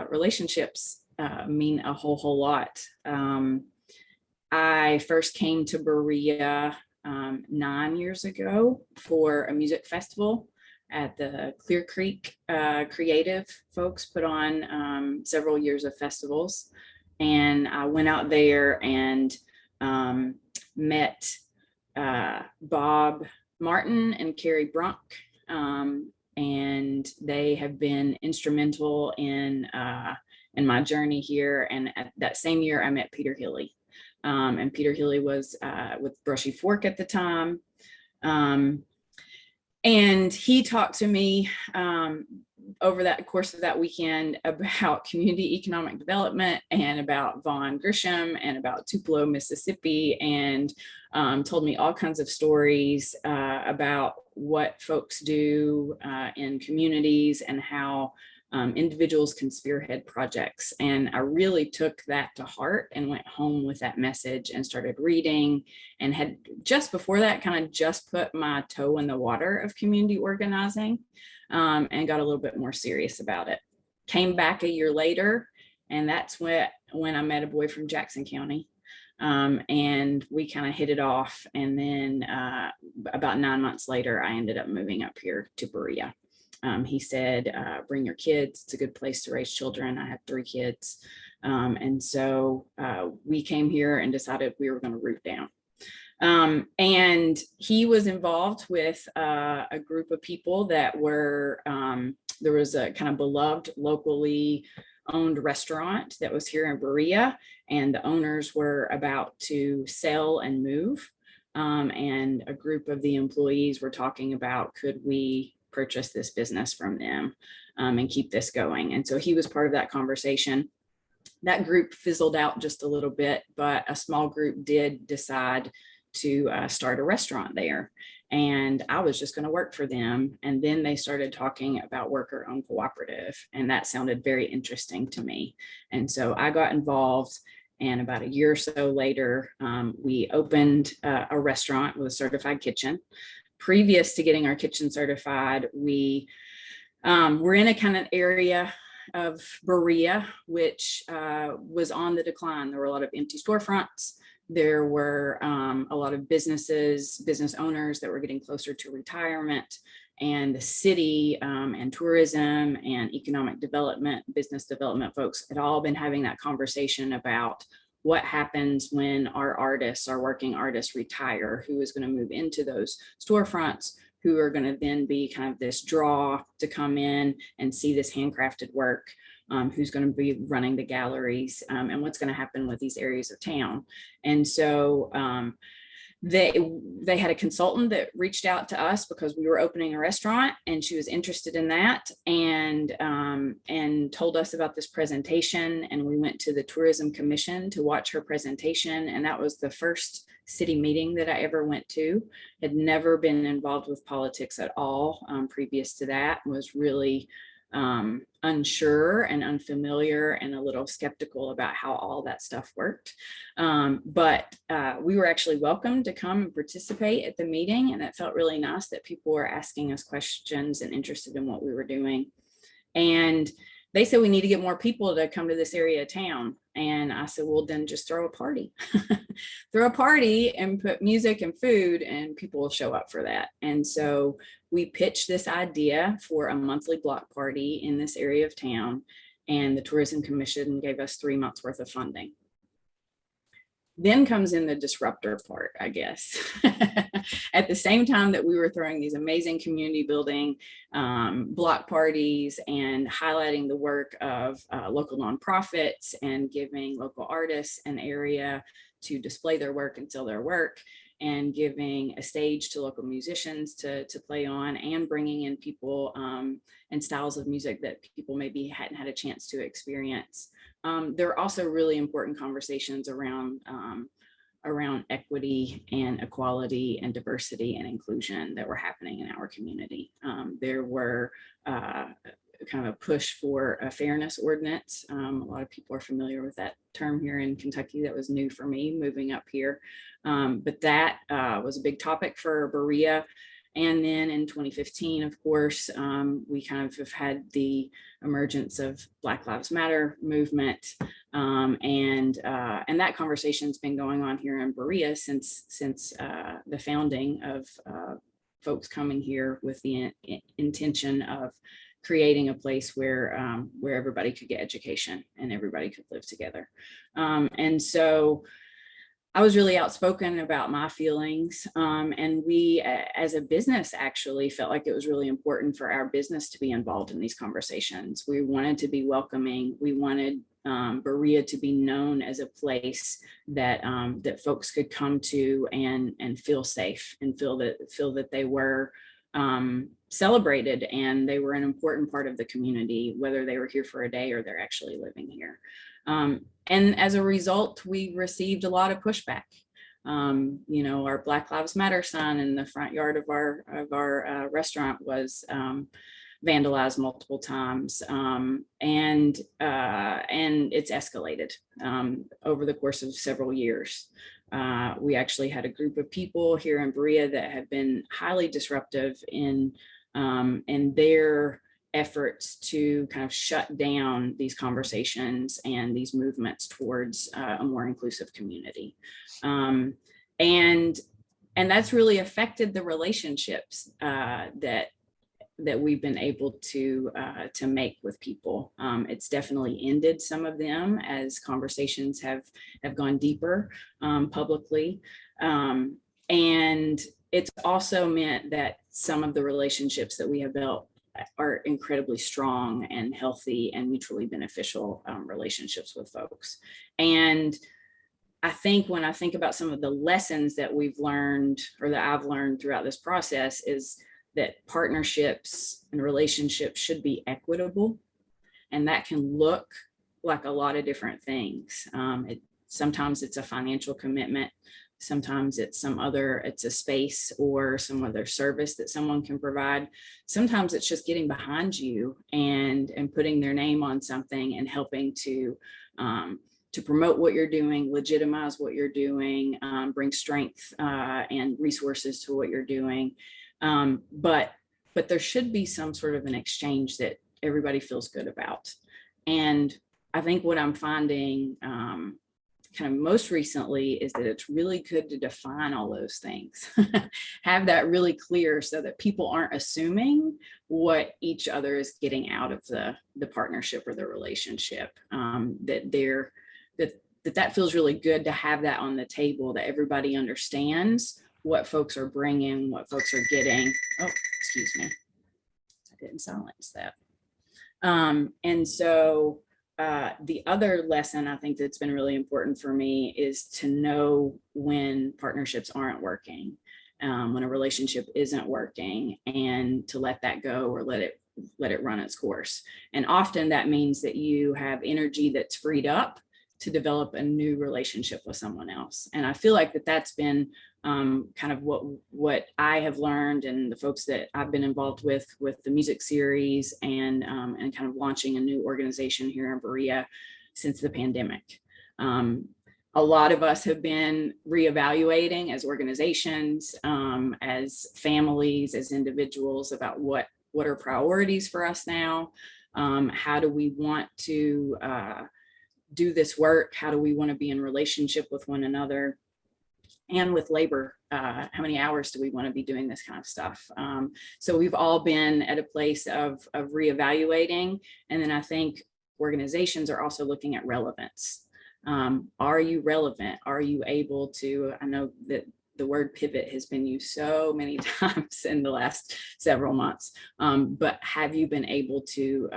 Relationships mean a whole lot. I first came to Berea 9 years ago for a music festival at the Clear Creek. Creative folks put on several years of festivals, and I went out there and met Bob Martin and Carrie Brunk, and they have been instrumental in my journey here. And at that same year, I met Peter Healy. And Peter Healy was with Brushy Fork at the time. And he talked to me over that course of that weekend about community economic development and about Vaughn Grisham and about Tupelo, Mississippi, and told me all kinds of stories about what folks do in communities and how individuals can spearhead projects. And I really took that to heart and went home with that message and started reading, and had just before that kind of just put my toe in the water of community organizing, and got a little bit more serious about it. Came back a year later, and that's when I met a boy from Jackson County. And we kind of hit it off. And then about 9 months later, I ended up moving up here to Berea. He said, bring your kids. It's a good place to raise children. I have 3 kids. And so we came here and decided we were going to root down. And he was involved with a group of people that were, there was a kind of beloved locally owned restaurant that was here in Berea, and the owners were about to sell and move. And a group of the employees were talking about, could we purchase this business from them and keep this going? And so he was part of that conversation. That group fizzled out just a little bit, but a small group did decide to start a restaurant there. And I was just going to work for them. And then they started talking about worker-owned cooperative, and that sounded very interesting to me. And so I got involved. And about a year or so later, we opened a restaurant with a certified kitchen. Previous to getting our kitchen certified, we were in a kind of area of Berea, which was on the decline. There were a lot of empty storefronts. There were a lot of business owners that were getting closer to retirement, and the city and tourism and economic development, business development folks had all been having that conversation about what happens when our artists, our working artists, retire, who is going to move into those storefronts, who are going to then be kind of this draw to come in and see this handcrafted work, who's going to be running the galleries, and what's going to happen with these areas of town. And so they had a consultant that reached out to us because we were opening a restaurant, and she was interested in that, and told us about this presentation. And we went to the Tourism Commission to watch her presentation, and that was the first city meeting that I ever went to. Had never been involved with politics at all previous to that. Was really unsure and unfamiliar and a little skeptical about how all that stuff worked. But we were actually welcome to come and participate at the meeting, and it felt really nice that people were asking us questions and interested in what we were doing. And they said, we need to get more people to come to this area of town. And I said, well, then just throw a party. Throw a party and put music and food, and people will show up for that. And so we pitched this idea for a monthly block party in this area of town, and the Tourism Commission gave us 3 months worth of funding. Then comes in the disruptor part, I guess. At the same time that we were throwing these amazing community building block parties and highlighting the work of local nonprofits and giving local artists an area to display their work and sell their work, and giving a stage to local musicians to play on, and bringing in people and styles of music that people maybe hadn't had a chance to experience. There are also really important conversations around equity and equality and diversity and inclusion that were happening in our community. There were kind of a push for a fairness ordinance. A lot of people are familiar with that term here in Kentucky. That was new for me moving up here. But that was a big topic for Berea. And then in 2015, of course, we kind of have had the emergence of Black Lives Matter movement. And that conversation's been going on here in Berea since the founding of folks coming here with the intention of creating a place where everybody could get education and everybody could live together. And so I was really outspoken about my feelings. And we, as a business, actually felt like it was really important for our business to be involved in these conversations. We wanted to be welcoming. We wanted Berea to be known as a place that that folks could come to and feel safe and feel that they were celebrated and they were an important part of the community, whether they were here for a day or they're actually living here. And as a result, we received a lot of pushback. You know, our Black Lives Matter sign in the front yard of our restaurant was vandalized multiple times, and it's escalated over the course of several years. We actually had a group of people here in Berea that have been highly disruptive in their efforts to kind of shut down these conversations and these movements towards a more inclusive community. And that's really affected the relationships that we've been able to make with people. It's definitely ended some of them as conversations have gone deeper publicly. And it's also meant that some of the relationships that we have built are incredibly strong and healthy and mutually beneficial relationships with folks. And I think when I think about some of the lessons that we've learned or that I've learned throughout this process is that partnerships and relationships should be equitable. And that can look like a lot of different things. Sometimes it's a financial commitment. Sometimes it's it's a space or some other service that someone can provide. Sometimes it's just getting behind you and putting their name on something and helping to promote what you're doing, legitimize what you're doing, bring strength and resources to what you're doing. But there should be some sort of an exchange that everybody feels good about. And I think what I'm finding kind of most recently is that it's really good to define all those things, have that really clear so that people aren't assuming what each other is getting out of the partnership or the relationship, that feels really good to have that on the table, that everybody understands what folks are bringing, what folks are getting. Oh, excuse me. I didn't silence that. And so the other lesson I think that's been really important for me is to know when partnerships aren't working, when a relationship isn't working, and to let that go or let it run its course. And often that means that you have energy that's freed up to develop a new relationship with someone else. And I feel like that's been kind of what I have learned, and the folks that I've been involved with the music series and kind of launching a new organization here in Berea since the pandemic. A lot of us have been reevaluating as organizations, as families, as individuals about what are priorities for us now. How do we want to do this work? How do we want to be in relationship with one another and with labor? How many hours do we want to be doing this kind of stuff? So we've all been at a place of reevaluating. And then I think organizations are also looking at relevance. Are you relevant? Are you able to, I know that the word pivot has been used so many times in the last several months, but have you been able to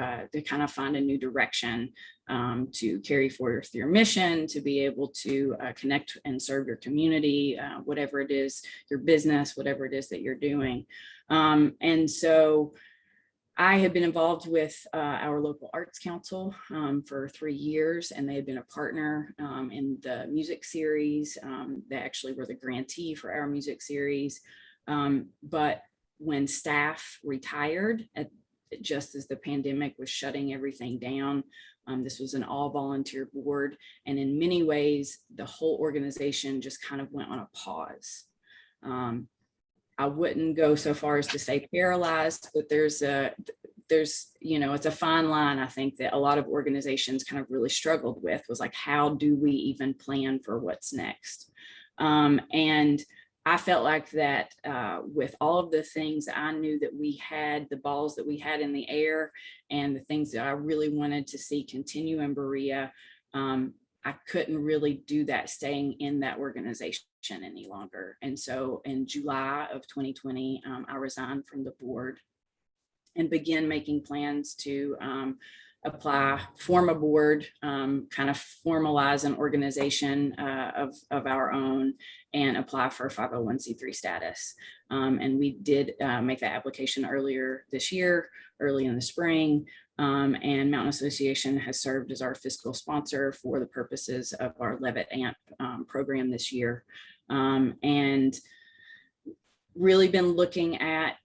kind of find a new direction to carry forth your mission, to be able to connect and serve your community, whatever it is, your business, whatever it is that you're doing. And so I had been involved with our local arts council for 3 years, and they had been a partner in the music series. They actually were the grantee for our music series. But when staff retired just as the pandemic was shutting everything down. This was an all volunteer board. And in many ways, the whole organization just kind of went on a pause. I wouldn't go so far as to say paralyzed, but there's, it's a fine line, I think, that a lot of organizations kind of really struggled with, was like, how do we even plan for what's next? And I felt like that with all of the things I knew that we had, the balls that we had in the air, and the things that I really wanted to see continue in Berea, I couldn't really do that staying in that organization any longer. And so in July of 2020, I resigned from the board and began making plans to form a board, kind of formalize an organization of our own, and apply for 501c3 status. And we did make that application earlier this year, early in the spring. And Mountain Association has served as our fiscal sponsor for the purposes of our Levitt AMP program this year. And really been looking at,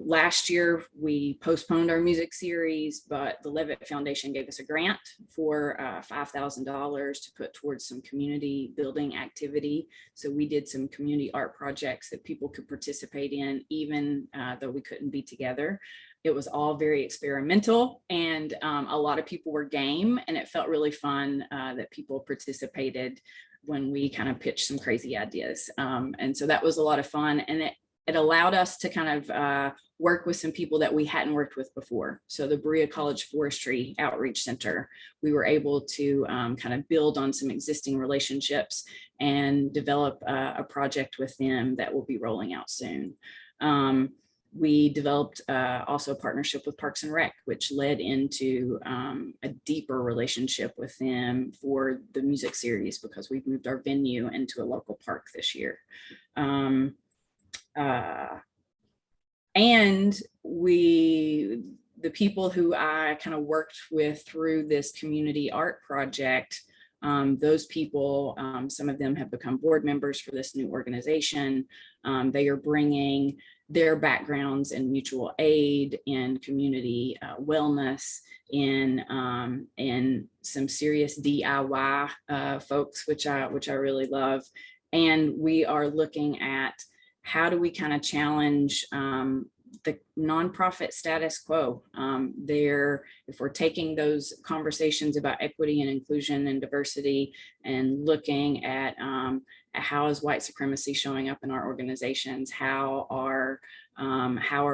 last year we postponed our music series, but the Levitt Foundation gave us a grant for $5,000 to put towards some community building activity. So we did some community art projects that people could participate in, even though we couldn't be together. It was all very experimental, and a lot of people were game, and it felt really fun that people participated when we kind of pitched some crazy ideas. And so that was a lot of fun, and it allowed us to kind of work with some people that we hadn't worked with before. So the Berea College Forestry Outreach Center, we were able to kind of build on some existing relationships and develop a project with them that will be rolling out soon. We developed also a partnership with Parks and Rec, which led into a deeper relationship with them for the music series, because we've moved our venue into a local park this year. And the people who I kind of worked with through this community art project, those people, some of them have become board members for this new organization. They are bringing their backgrounds in mutual aid, in community wellness, in some serious DIY folks, which I really love. And we are looking at how do we kind of challenge the nonprofit status quo. If we're taking those conversations about equity and inclusion and diversity and looking at how is white supremacy showing up in our organizations, how are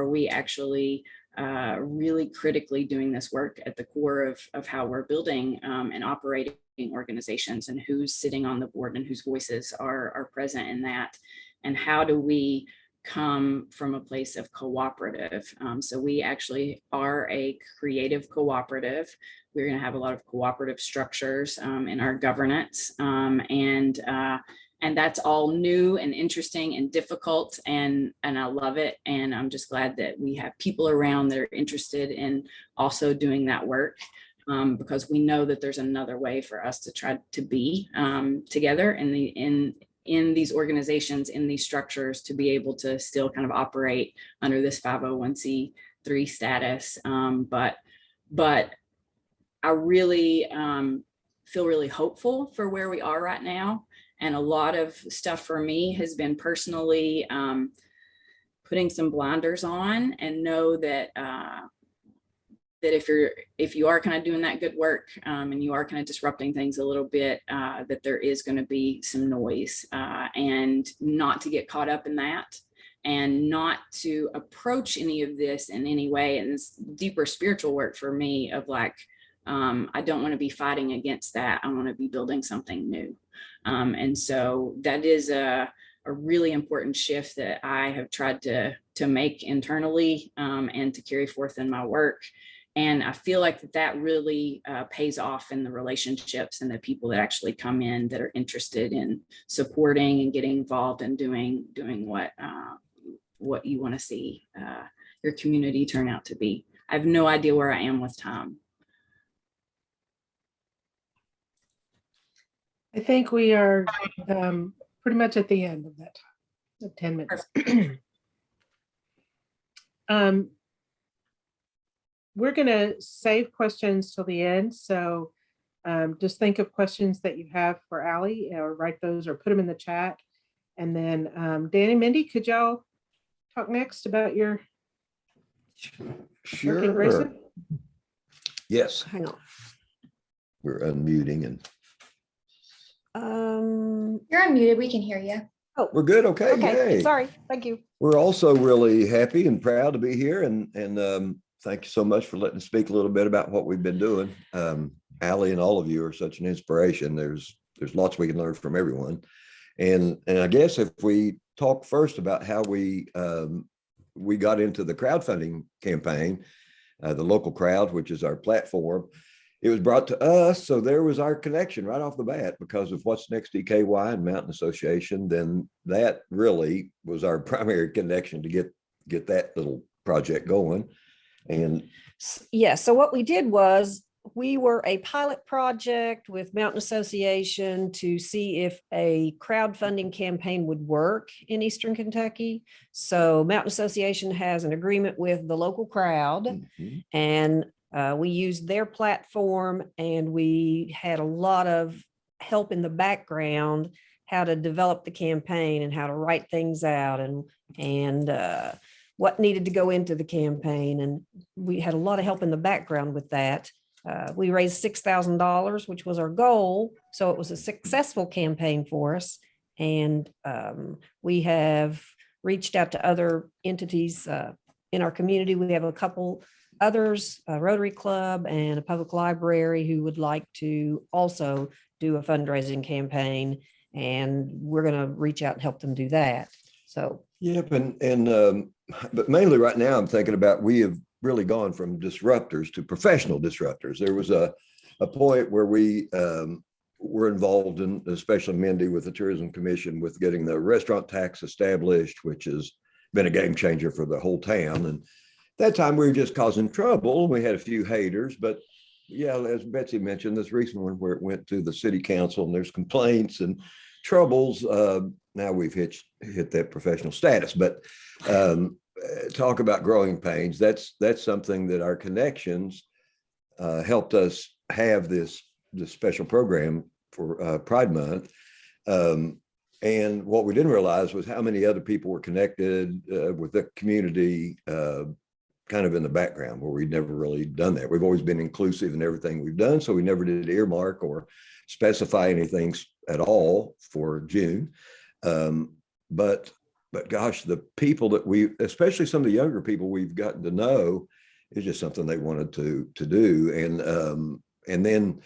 we actually really critically doing this work at the core of how we're building and operating organizations, and who's sitting on the board and whose voices are present in that, and how do we come from a place of cooperative. So we actually are a creative cooperative. We're going to have a lot of cooperative structures in our governance, and that's all new and interesting and difficult, and I love it. And I'm just glad that we have people around that are interested in also doing that work, because we know that there's another way for us to try to be together in these organizations, in these structures, to be able to still kind of operate under this 501c3 status. But I really feel really hopeful for where we are right now. And a lot of stuff for me has been personally putting some blinders on, and know that if you are kind of doing that good work, and you are kind of disrupting things a little bit, that there is going to be some noise, and not to get caught up in that, and not to approach any of this in any way. And this deeper spiritual work for me of like, I don't want to be fighting against that. I want to be building something new. And so that is a really important shift that I have tried to make internally, and to carry forth in my work. And I feel like that really pays off in the relationships and the people that actually come in that are interested in supporting and getting involved and doing what you want to see your community turn out to be. I have no idea where I am with time. I think we are pretty much at the end of that time, of 10 minutes. We're going to save questions till the end. So just think of questions that you have for Allie, or write those or put them in the chat. And then Dan and Mindy, could y'all talk next about your work in Grayson? Yes. Hang on. We're unmuting and You're unmuted. We can hear you. Oh, we're good. Okay. okay. Yay. Sorry. Thank you. We're also really happy and proud to be here, and thank you so much for letting us speak a little bit about what we've been doing. Allie and all of you are such an inspiration. There's lots we can learn from everyone. And I guess if we talk first about how we got into the crowdfunding campaign, the local crowd, which is our platform, it was brought to us. So there was our connection right off the bat because of What's Next EKY and Mountain Association. Then that really was our primary connection to get that little project going. And yeah, so what we did was we were a pilot project with Mountain Association to see if a crowdfunding campaign would work in Eastern Kentucky. So Mountain Association has an agreement with the local crowd, and we used their platform, and we had a lot of help in the background, how to develop the campaign and how to write things out and what needed to go into the campaign. And we had a lot of help in the background with that. We raised $6,000, which was our goal. So it was a successful campaign for us. And we have reached out to other entities in our community. We have a couple others, a Rotary Club and a public library, who would like to also do a fundraising campaign. And we're going to reach out and help them do that. So, yep. But mainly right now, I'm thinking about, we have really gone from disruptors to professional disruptors. There was a point where we were involved in, especially Mindy with the Tourism Commission, with getting the restaurant tax established, which has been a game changer for the whole town. And that time we were just causing trouble. We had a few haters, but yeah, as Betsy mentioned, this recent one where it went to the city council and there's complaints and troubles. Now we've hit that professional status, but talk about growing pains. That's something that our connections helped us have this special program for Pride Month. And what we didn't realize was how many other people were connected with the community, kind of in the background, where we'd never really done that. We've always been inclusive in everything we've done, so we never did earmark or specify anything at all for June. But gosh, the people that especially some of the younger people we've gotten to know, is just something they wanted to do. And then,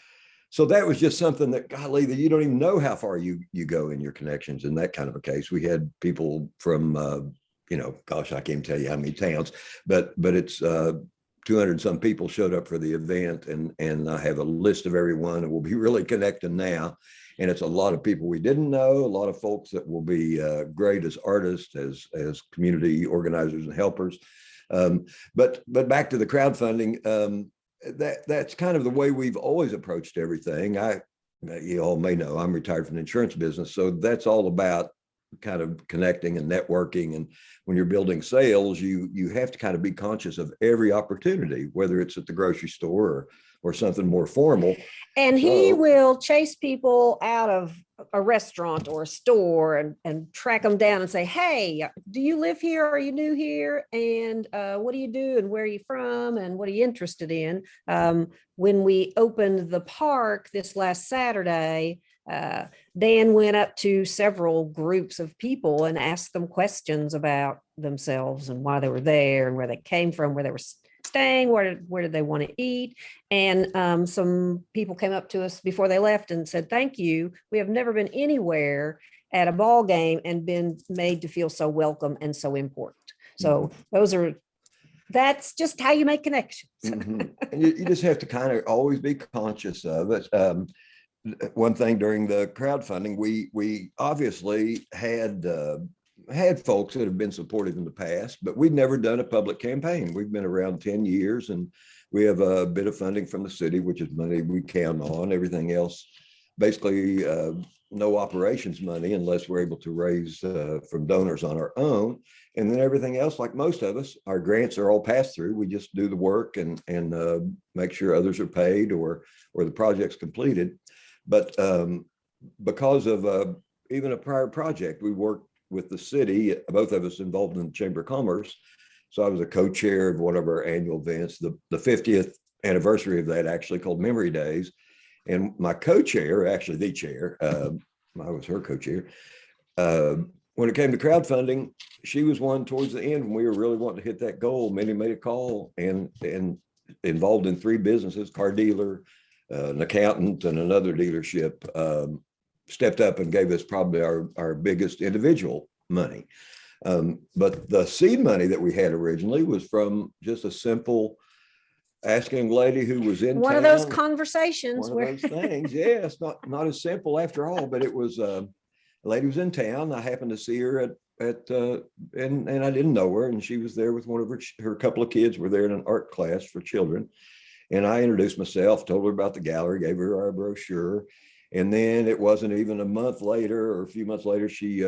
so that was just something that, golly, that you don't even know how far you go in your connections in that kind of a case. We had people from, gosh, I can't even tell you how many towns, but it's 200 some people showed up for the event, and I have a list of everyone, and we'll be really connecting now. And it's a lot of people we didn't know, a lot of folks that will be great as artists, as community organizers and helpers. But back to the crowdfunding, that's kind of the way we've always approached everything. You all may know I'm retired from the insurance business, so that's all about kind of connecting and networking. And when you're building sales, you have to kind of be conscious of every opportunity, whether it's at the grocery store or something more formal. And he will chase people out of a restaurant or a store and track them down and say, hey, do you live here? Are you new here? And what do you do? And where are you from? And what are you interested in? When we opened the park this last Saturday, Dan went up to several groups of people and asked them questions about themselves and why they were there and where they came from, where they were staying, where did they want to eat. And some people came up to us before they left and said, thank you. We have never been anywhere at a ball game and been made to feel so welcome and so important. So that's just how you make connections. And you just have to kind of always be conscious of it. One thing during the crowdfunding, we obviously had folks that have been supportive in the past, but we'd never done a public campaign. We've been around 10 years, and we have a bit of funding from the city, which is money we count on. Everything else basically no operations money unless we're able to raise from donors on our own. And then everything else, like most of us, our grants are all passed through. We just do the work and make sure others are paid or the project's completed. But because of even a prior project, we worked with the city, both of us involved in the Chamber of Commerce. So I was a co-chair of one of our annual events, the 50th anniversary of that, actually, called Memory Days. And my co-chair, actually the chair, I was her co-chair. When it came to crowdfunding, she was one towards the end when we were really wanting to hit that goal. Mindy made a call and involved in 3 businesses, car dealer, an accountant, and another dealership, stepped up and gave us probably our biggest individual money. But the seed money that we had originally was from just a simple asking a lady who was in One town. of those conversations One of those things. Yeah, it's not as simple after all, but it was a lady was in town. I happened to see her and I didn't know her, and she was there with one of her couple of kids were there in an art class for children. And I introduced myself, told her about the gallery, gave her our brochure. And then it wasn't even a month later or a few months later, she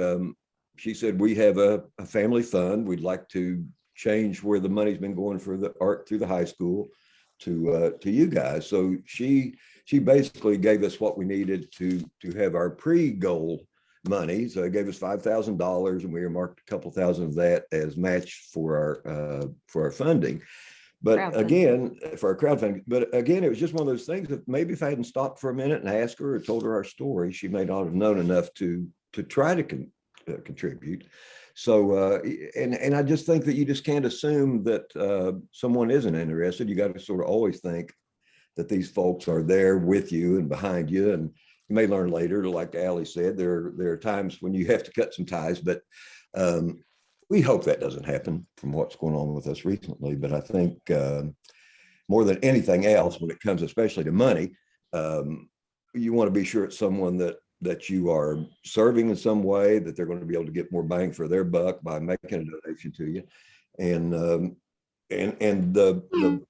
said, we have a family fund. We'd like to change where the money's been going for the art through the high school to you guys. So she basically gave us what we needed to have our pre-goal money. So it gave us $5,000, and we earmarked a couple thousand of that as match for our funding. But again, for our crowdfunding, but again, it was just one of those things that maybe if I hadn't stopped for a minute and asked her or told her our story, she may not have known enough to try to contribute. So, and I just think that you just can't assume that someone isn't interested. You got to sort of always think that these folks are there with you and behind you. And you may learn later, like Ali said, there are times when you have to cut some ties, but we hope that doesn't happen from what's going on with us recently. But I think more than anything else, when it comes especially to money, you want to be sure it's someone that you are serving in some way, that they're going to be able to get more bang for their buck by making a donation to you. And the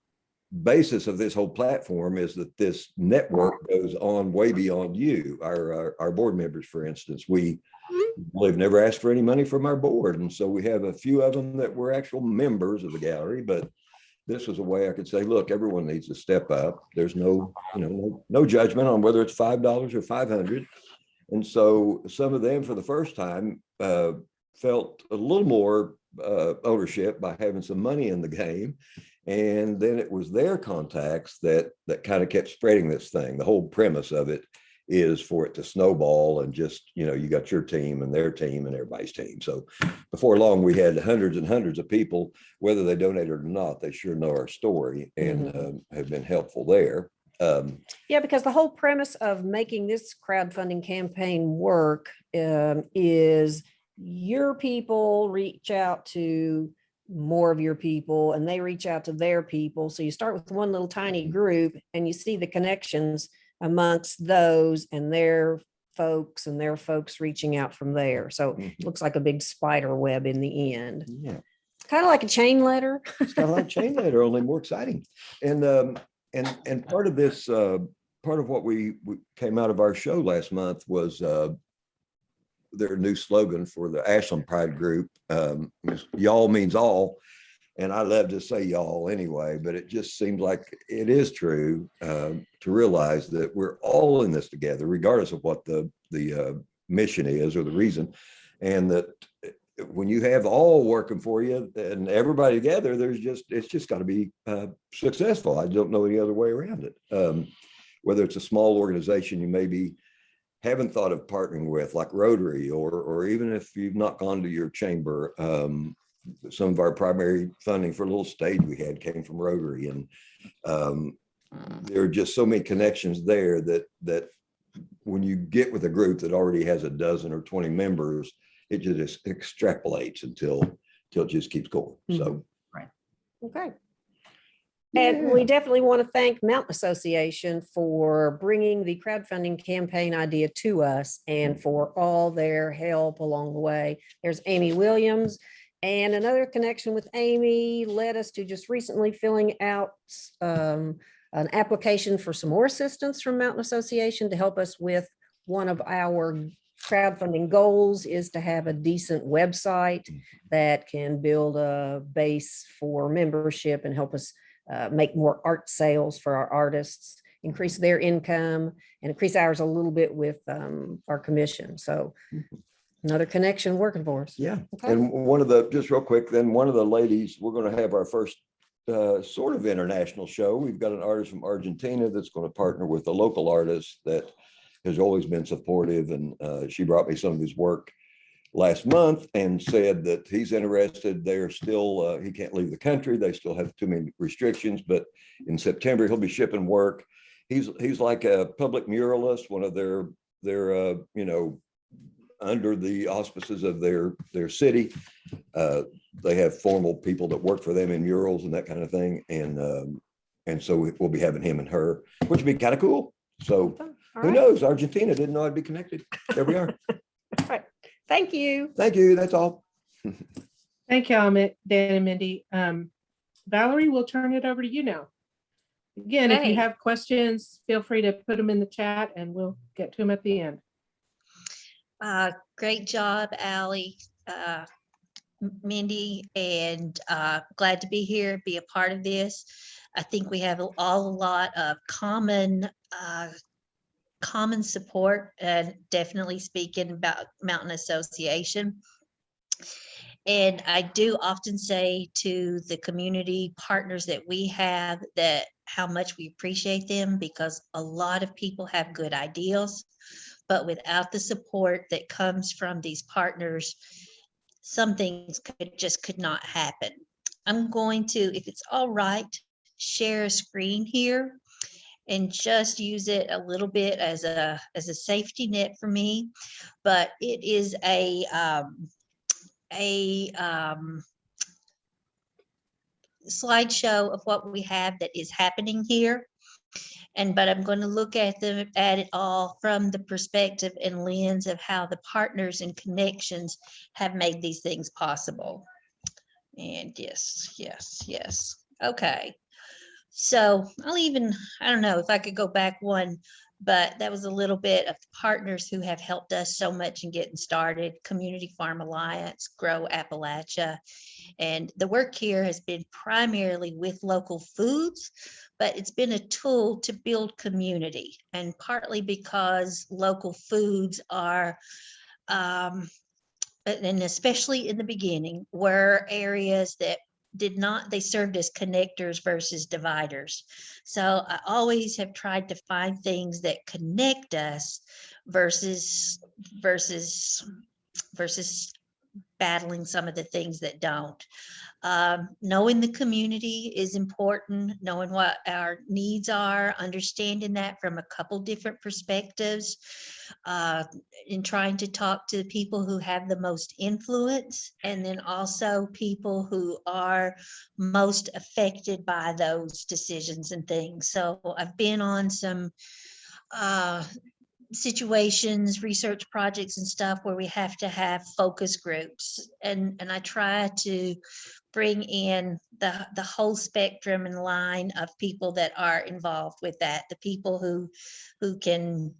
basis of this whole platform is that this network goes on way beyond you. Our board members, for instance, we've never asked for any money from our board. And so we have a few of them that were actual members of the gallery, but this was a way I could say, look, everyone needs to step up. There's no judgment on whether it's $5 or $500. And so some of them for the first time felt a little more ownership by having some money in the game. And then it was their contacts that kind of kept spreading this thing. The whole premise of it is for it to snowball and just, you got your team and their team and everybody's team. So before long, we had hundreds and hundreds of people, whether they donated or not, they sure know our story and have been helpful there. Yeah, because the whole premise of making this crowdfunding campaign work is your people reach out to more of your people and they reach out to their people. So you start with one little tiny group and you see the connections amongst those and their folks reaching out from there. So it looks like a big spider web in the end. Yeah. Kind of like a chain letter. It's kind of like a chain letter, only more exciting. And part of this, part of what we came out of our show last month was their new slogan for the Ashland Pride Group. Y'all means all. And I love to say y'all anyway, but it just seems like it is true to realize that we're all in this together, regardless of what the mission is or the reason. And that when you have all working for you and everybody together, it's just got to be successful. I don't know any other way around it. Whether it's a small organization you maybe haven't thought of partnering with, like Rotary, or even if you've not gone to your chamber, some of our primary funding for a little stage we had came from Rotary, and there are just so many connections there that when you get with a group that already has a dozen or 20 members, it just extrapolates until it just keeps going. So, right. Okay. And we definitely want to thank Mountain Association for bringing the crowdfunding campaign idea to us and for all their help along the way. There's Amy Williams, and another connection with Amy led us to just recently filling out an application for some more assistance from Mountain Association to help us with one of our crowdfunding goals is to have a decent website that can build a base for membership and help us make more art sales for our artists, increase their income, and increase ours a little bit with our commission. So another connection working for us. Yeah. Okay. And one of the, just real quick, then one of the ladies, we're going to have our first sort of international show. We've got an artist from Argentina that's going to partner with a local artist that has always been supportive. And she brought me some of his work last month and said that he's interested. They're still, he can't leave the country. They still have too many restrictions, but in September, he'll be shipping work. He's like a public muralist, one of their you know, under the auspices of their city. They have formal people that work for them in murals and that kind of thing. And so we'll be having him and her, which would be kind of cool. So who knows? Argentina, didn't know I'd be connected. There we are. All right. Thank you. Thank you. That's all. Thank you, Dan and Mindy. Valerie, we'll turn it over to you now. Again, if you Hey. have questions, feel free to put them in the chat and we'll get to them at the end. Great job, Allie, Mindy, and glad to be here, be a part of this. I think we have all a lot of common support, and definitely speaking about Mountain Association. And I do often say to the community partners that we have that how much we appreciate them, because a lot of people have good ideas, but without the support that comes from these partners, some things could not happen. I'm going to, if it's all right, share a screen here and just use it a little bit as a safety net for me. But it is a slideshow of what we have that is happening here. But I'm going to look at it all from the perspective and lens of how the partners and connections have made these things possible. And yes. Okay. So I don't know if I could go back one, but that was a little bit of the partners who have helped us so much in getting started. Community Farm Alliance, Grow Appalachia. And the work here has been primarily with local foods, but it's been a tool to build community, and partly because local foods are, and especially in the beginning, were areas that they served as connectors versus dividers. So I always have tried to find things that connect us versus battling some of the things that don't. Knowing the community is important, knowing what our needs are, understanding that from a couple different perspectives, in trying to talk to people who have the most influence, and then also people who are most affected by those decisions and things. So I've been on some situations, research projects and stuff where we have to have focus groups, and I try to bring in the whole spectrum and line of people that are involved with that, the people who can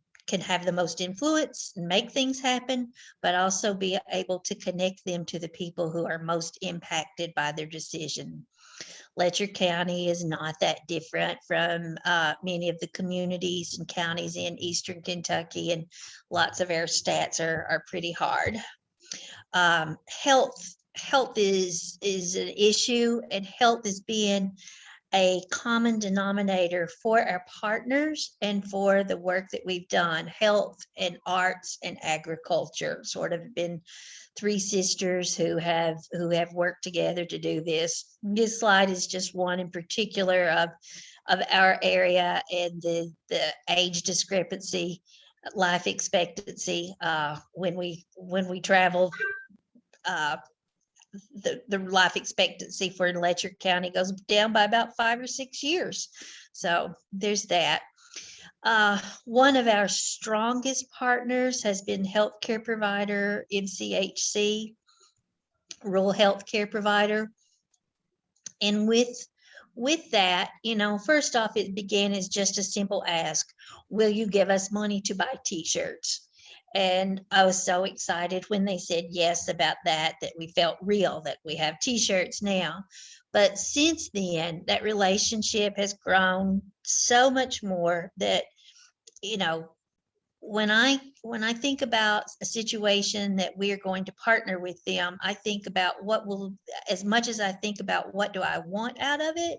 have the most influence and make things happen, but also be able to connect them to the people who are most impacted by their decision. Letcher County is not that different from many of the communities and counties in Eastern Kentucky, and lots of our stats are pretty hard. Health is an issue, and health is being a common denominator for our partners and for the work that we've done. Health and arts and agriculture sort of been three sisters who have worked together to do this. This slide is just one in particular of our area and the age discrepancy, life expectancy when we travel. The life expectancy for Letcher County goes down by about 5 or 6 years. So there's that. One of our strongest partners has been healthcare provider, MCHC, rural healthcare provider. And with with that, first off, it began as just a simple ask, will you give us money to buy t-shirts? And I was so excited when they said yes about that, that we felt real, that we have t-shirts now. But since then, that relationship has grown so much more that, when I think about a situation that we are going to partner with them, I think about as much as I think about what do I want out of it,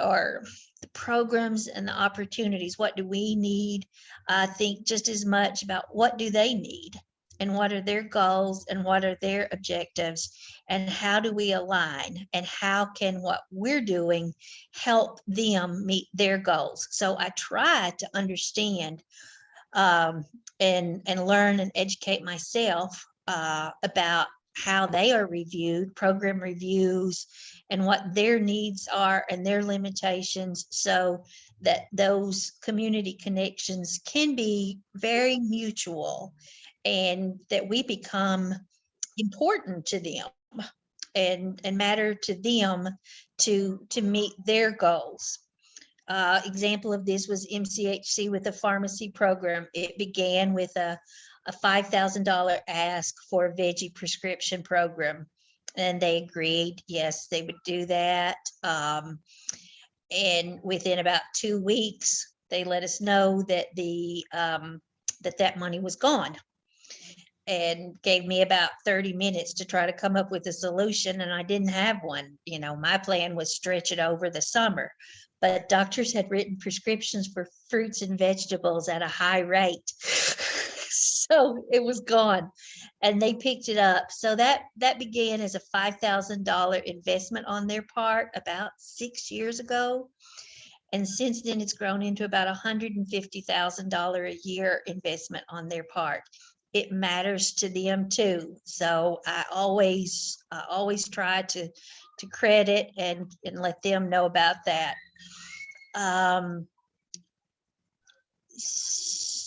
or the programs and the opportunities, what do we need? I think just as much about what do they need, and what are their goals, and what are their objectives, and how do we align, and how can what we're doing help them meet their goals. So I try to understand and learn and educate myself about how they are reviewed, program reviews, and what their needs are and their limitations, so that those community connections can be very mutual, and that we become important to them and matter to them to meet their goals. Example of this was MCHC with the pharmacy program. It began with a $5,000 ask for a veggie prescription program, and they agreed, yes, they would do that. And within about 2 weeks, they let us know that that money was gone, and gave me about 30 minutes to try to come up with a solution, and I didn't have one. My plan was stretch it over the summer, but doctors had written prescriptions for fruits and vegetables at a high rate. So it was gone, and they picked it up. So that began as a $5,000 investment on their part about 6 years ago. And since then, it's grown into about $150,000 a year investment on their part. It matters to them too. So I always try to credit and let them know about that.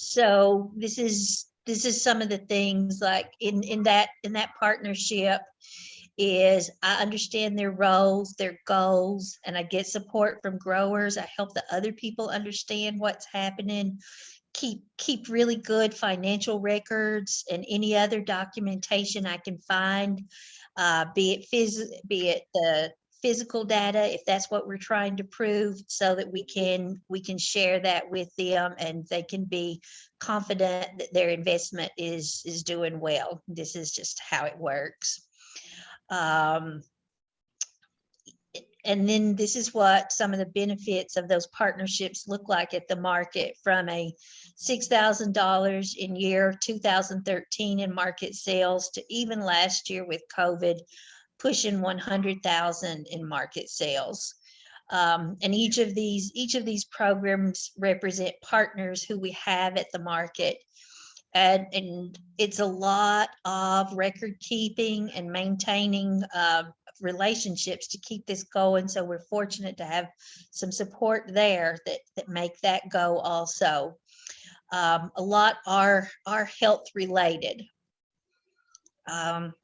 So this is some of the things, like in that partnership, is I understand their roles, their goals, and I get support from growers. I help the other people understand what's happening, keep really good financial records and any other documentation I can find, be it the physical data, if that's what we're trying to prove, so that we can share that with them, and they can be confident that their investment is doing well. This is just how it works. And then this is what some of the benefits of those partnerships look like at the market, from a $6,000 in year 2013 in market sales to even last year with COVID pushing 100,000 in market sales. And each of these programs represent partners who we have at the market. And it's a lot of record keeping and maintaining relationships to keep this going. So we're fortunate to have some support there that make that go also. A lot are health related.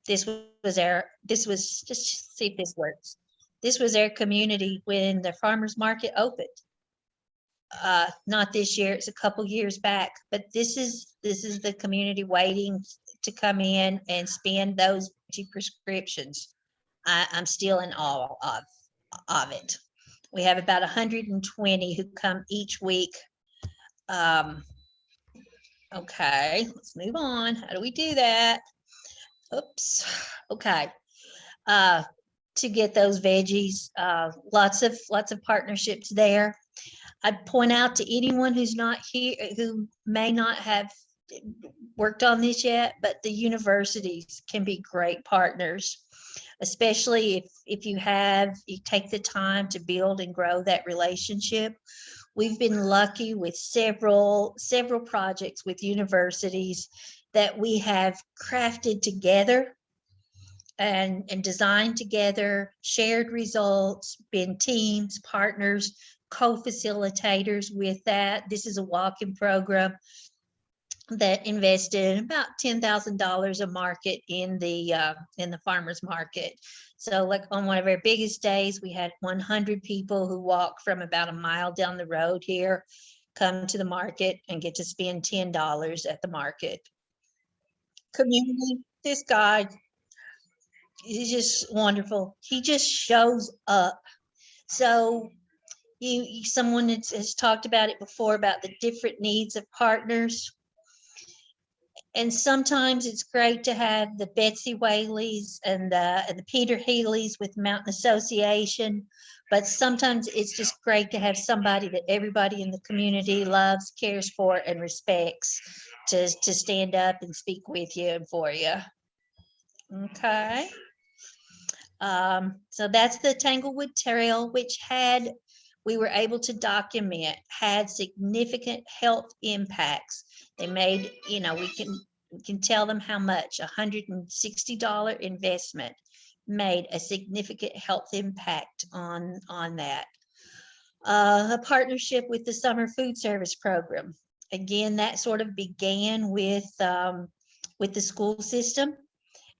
This was just see if this works. This was our community when the farmers market opened. Not this year, it's a couple years back, but this is the community waiting to come in and spend those prescriptions. I'm still in awe of it. We have about 120 who come each week. Okay, let's move on. How do we do that? Oops. Okay. To get those veggies, lots of partnerships there. I'd point out to anyone who's not here, who may not have worked on this yet, but the universities can be great partners, especially if you take the time to build and grow that relationship. We've been lucky with several projects with universities that we have crafted together and designed together, shared results, been teams, partners, co-facilitators with that. This is a walk-in program. that invested in about $10,000 a market in the farmers market. So like on one of our biggest days, we had 100 people who walk from about a mile down the road here, come to the market and get to spend $10 at the market. Community, this guy is just wonderful. He just shows up. So someone has talked about it before about the different needs of partners. And sometimes it's great to have the Betsy Whaleys and the Peter Healy's with Mountain Association, but sometimes it's just great to have somebody that everybody in the community loves, cares for, and respects to stand up and speak with you and for you. Okay. So that's the Tanglewood Trail, which we were able to document, had significant health impacts. They made, we can tell them how much $160 investment made a significant health impact on that. A partnership with the Summer Food Service Program. Again, that sort of began with the school system.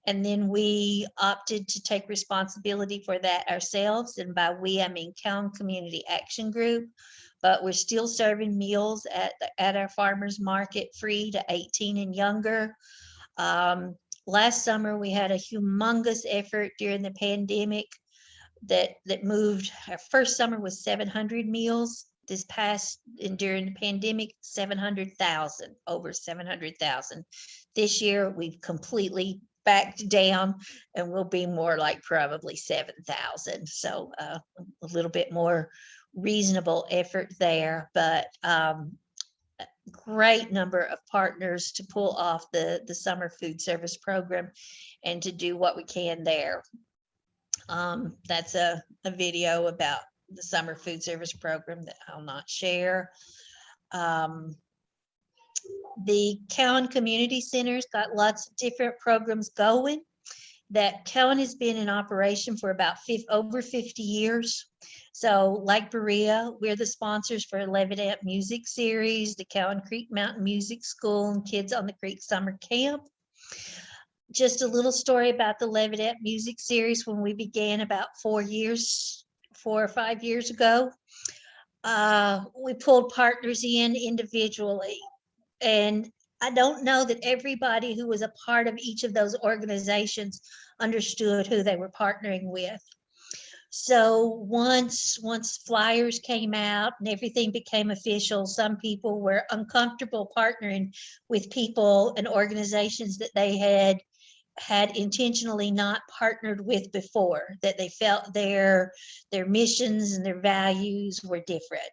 And then we opted to take responsibility for that ourselves. And by we, I mean Cowan Community Action Group. But we're still serving meals at our farmers market free to 18 and younger. Last summer, we had a humongous effort during the pandemic that moved. Our first summer was 700 meals. This past and during the pandemic, 700,000, over 700,000. This year, we've completely backed down and we'll be more like probably 7,000. So a little bit more reasonable effort there, but great number of partners to pull off the Summer Food Service Program and to do what we can there. That's a video about the Summer Food Service Program that I'll not share. The Cowan Community Center's got lots of different programs going. That Cowan has been in operation for about over 50 years. So like Berea, we're the sponsors for Levitt Music Series, the Cowan Creek Mountain Music School, and Kids on the Creek Summer Camp. Just a little story about the Levitt Music Series. When we began about 4 or 5 years ago, we pulled partners in individually. And I don't know that everybody who was a part of each of those organizations understood who they were partnering with. So once flyers came out and everything became official, some people were uncomfortable partnering with people and organizations that they had intentionally not partnered with before, that they felt their missions and their values were different.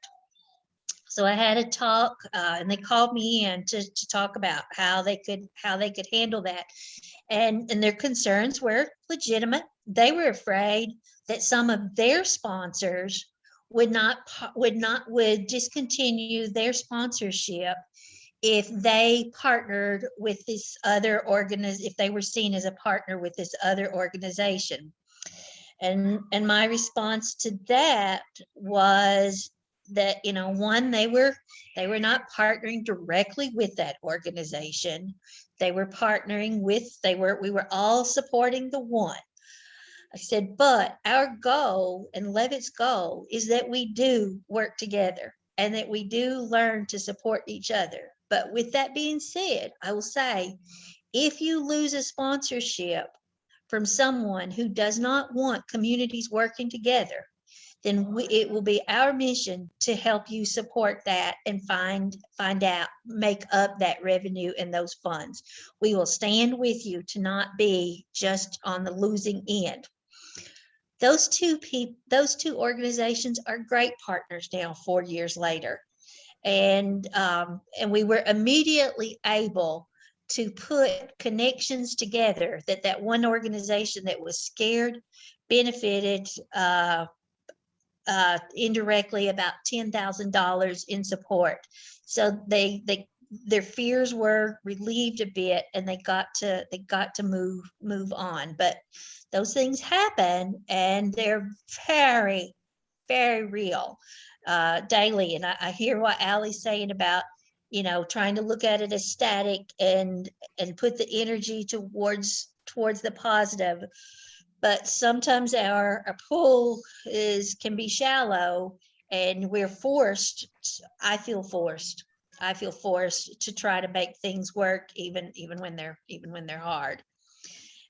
So I had a talk, and they called me in to talk about how they could handle that, and their concerns were legitimate. They were afraid that some of their sponsors would discontinue their sponsorship if they partnered with this other if they were seen as a partner with this other organization. And my response to that was that, one, they were not partnering directly with that organization. They were partnering with, we were all supporting the one. I said, but our goal and Levitt's goal is that we do work together and that we do learn to support each other. But with that being said, I will say, if you lose a sponsorship from someone who does not want communities working together, then it will be our mission to help you support that and make up that revenue and those funds. We will stand with you to not be just on the losing end. Those two organizations are great partners now, 4 years later. And we were immediately able to put connections together that one organization that was scared benefited indirectly about $10,000 in support. So their fears were relieved a bit, and they got to move on. But those things happen, and they're very, very real daily. And I hear what Allie's saying about trying to look at it as static and put the energy towards the positive. But sometimes our pull can be shallow, and we're forced. I feel forced to try to make things work, even when they're hard.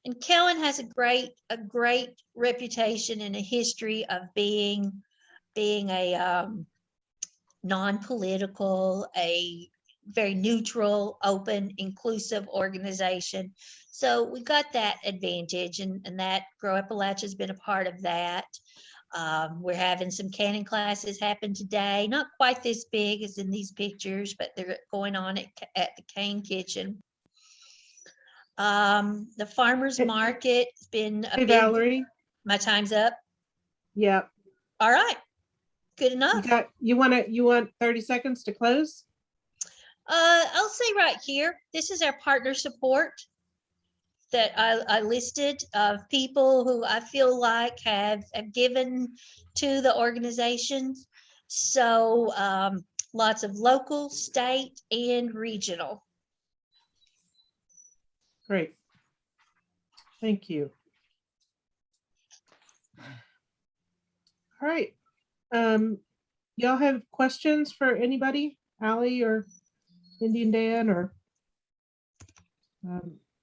And Kellen has a great reputation and a history of being a non-political, a very neutral, open, inclusive organization. So we got that advantage, and that Grow Appalachia has been a part of that. We're having some canning classes happen today, not quite this big as in these pictures, but they're going on at the Cane Kitchen. The farmers market has been a Hey, big. Valerie. My time's up. Yep. All right. Good enough. You want 30 seconds to close? I'll say right here, this is our partner support that I listed of people who I feel like have given to the organizations. So lots of local, state, and regional. Great. Thank you. All right. Y'all have questions for anybody? Allie or Mindy and Dan or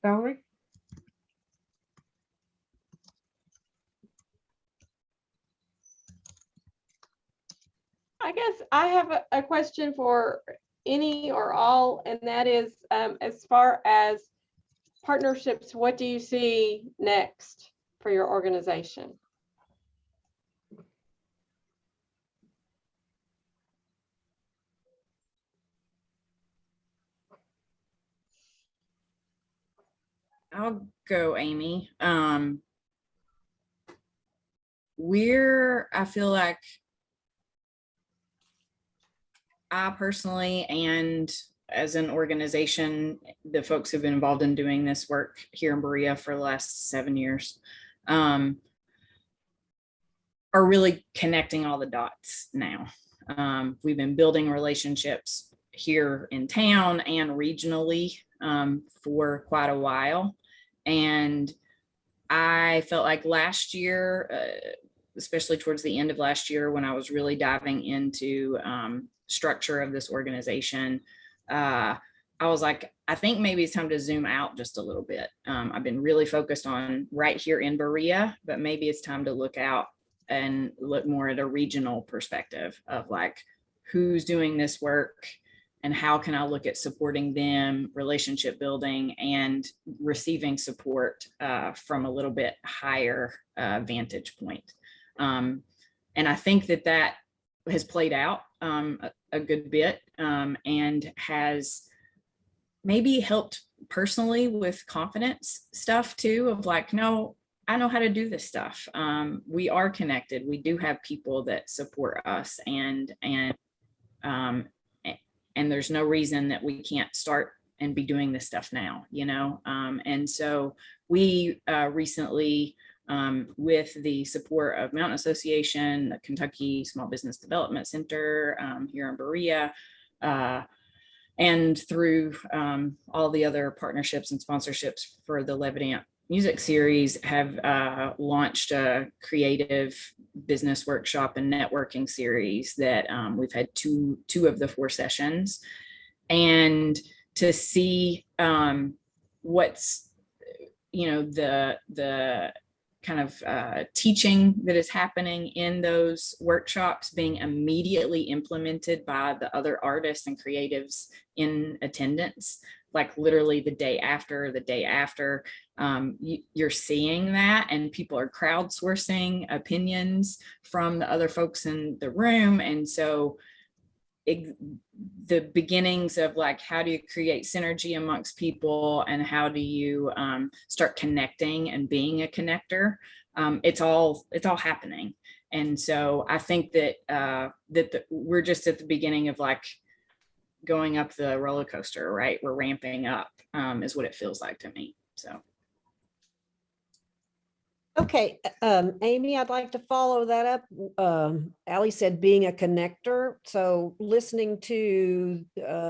Valerie? I guess I have a question for any or all, and that is, as far as partnerships, what do you see next for your organization? I'll go, Amy. I feel like I personally, and as an organization, the folks who've been involved in doing this work here in Berea for the last 7 years, are really connecting all the dots now. We've been building relationships here in town and regionally for quite a while. And I felt like last year, especially towards the end of last year, when I was really diving into structure of this organization, I was like, I think maybe it's time to zoom out just a little bit. I've been really focused on right here in Berea, but maybe it's time to look out and look more at a regional perspective of like, who's doing this work and how can I look at supporting them, relationship building, and receiving support from a little bit higher vantage point. And I think that has played out a good bit and has maybe helped personally with confidence stuff too, of like, no, I know how to do this stuff. We are connected. We do have people that support us, and there's no reason that we can't start and be doing this stuff now, and so we recently, with the support of Mountain Association, the Kentucky Small Business Development Center here in Berea, and through all the other partnerships and sponsorships for the Levitant Music Series, have launched a creative business workshop and networking series that we've had two of the 4 sessions. And to see what's, the kind of teaching that is happening in those workshops being immediately implemented by the other artists and creatives in attendance, like literally the day after, you're seeing that, and people are crowdsourcing opinions from the other folks in the room. And so the beginnings of like, how do you create synergy amongst people, and how do you start connecting and being a connector? It's all happening. And so I think that we're just at the beginning of like going up the roller coaster, right? We're ramping up, is what it feels like to me. So. Okay, Amy, I'd like to follow that up. Ally said being a connector. So listening to,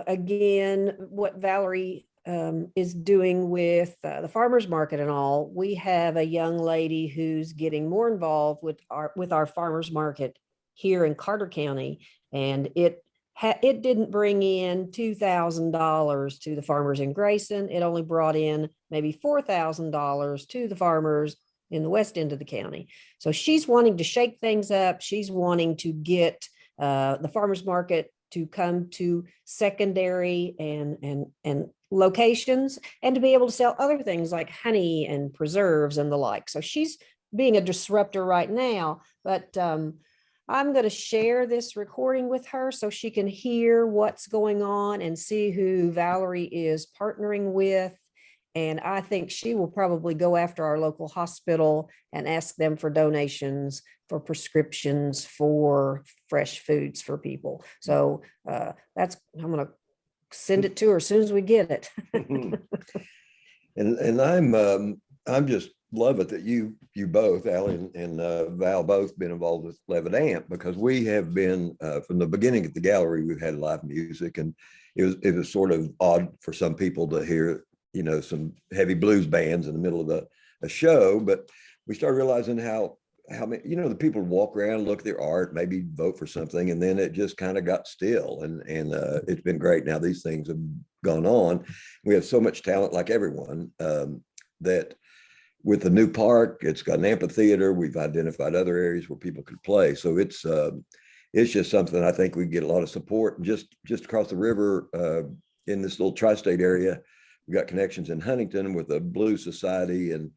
again, what Valerie is doing with the farmers market and all, we have a young lady who's getting more involved with our farmers market here in Carter County. And it didn't bring in $2,000 to the farmers in Grayson. It only brought in maybe $4,000 to the farmers in the west end of the county. So she's wanting to shake things up. She's wanting to get the farmers market to come to secondary and locations, and to be able to sell other things like honey and preserves and the like. So she's being a disruptor right now, but I'm going to share this recording with her so she can hear what's going on and see who Valerie is partnering with. And I think she will probably go after our local hospital and ask them for donations for prescriptions for fresh foods for people. So I'm going to send it to her as soon as we get it. And I'm just love it that you both, Allie and Val, both been involved with Levitt Amp, because we have been from the beginning at the gallery. We've had live music, and it was sort of odd for some people to hear, you know, some heavy blues bands in the middle of a show, but we started realizing how many, you know, the people walk around, look at their art, maybe vote for something, and then it just kind of got still. And it's been great. Now these things have gone on. We have so much talent, like everyone, that with the new park, it's got an amphitheater. We've identified other areas where people could play. So it's just something I think we get a lot of support. And just across the river in this little tri-state area, we've got connections in Huntington with the Blues Society, and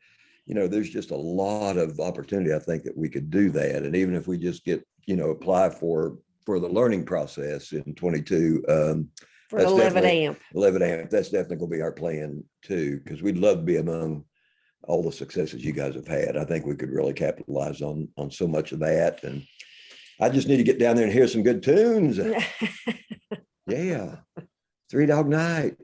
you know, there's just a lot of opportunity. I think that we could do that, and even if we just get, you know, apply for the learning process in 22 For the Levitt Amp. Levitt Amp, that's definitely going to be our plan too, because we'd love to be among all the successes you guys have had. I think we could really capitalize on so much of that, and I just need to get down there and hear some good tunes. Yeah, Three Dog Night.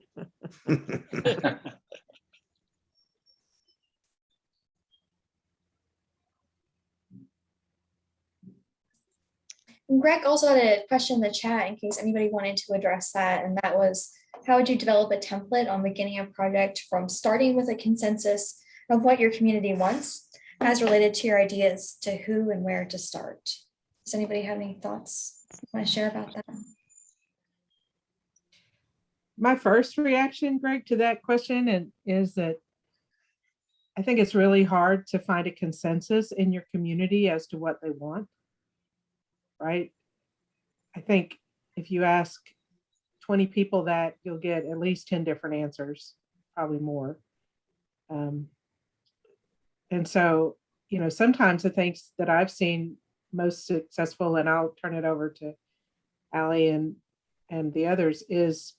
Greg also had a question in the chat in case anybody wanted to address that. And that was, how would you develop a template on beginning a project from starting with a consensus of what your community wants as related to your ideas to who and where to start? Does anybody have any thoughts you want to share about that? My first reaction, Greg, to that question is that I think it's really hard to find a consensus in your community as to what they want, right? I think if you ask 20 people that, you'll get at least 10 different answers, probably more. And so, you know, sometimes the things that I've seen most successful, and I'll turn it over to Allie and the others, is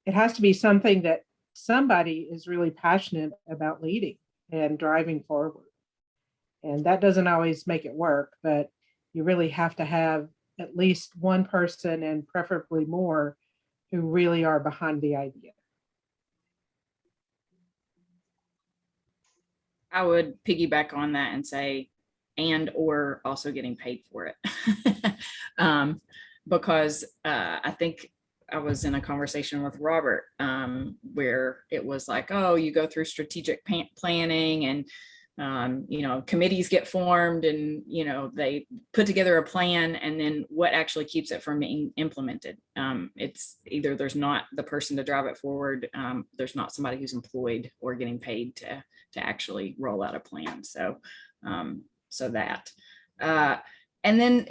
it has to be something that somebody is really passionate about leading and driving forward. And that doesn't always make it work, but you really have to have at least one person, and preferably more, who really are behind the idea. I would piggyback on that and say, and or also getting paid for it. Because I think I was in a conversation with Robert where it was like, oh, you go through strategic planning, and you know, committees get formed, and you know, they put together a plan, and then what actually keeps it from being implemented? It's either there's not the person to drive it forward, there's not somebody who's employed or getting paid to actually roll out a plan. So that and then,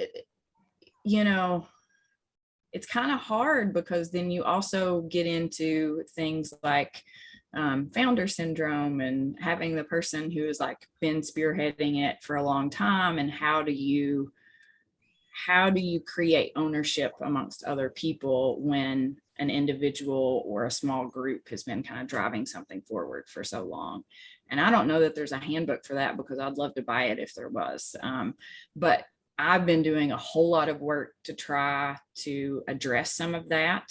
you know, it's kind of hard, because then you also get into things like founder syndrome, and having the person who has like been spearheading it for a long time, and how do you create ownership amongst other people when an individual or a small group has been kind of driving something forward for so long. And I don't know that there's a handbook for that, because I'd love to buy it if there was. But I've been doing a whole lot of work to try to address some of that.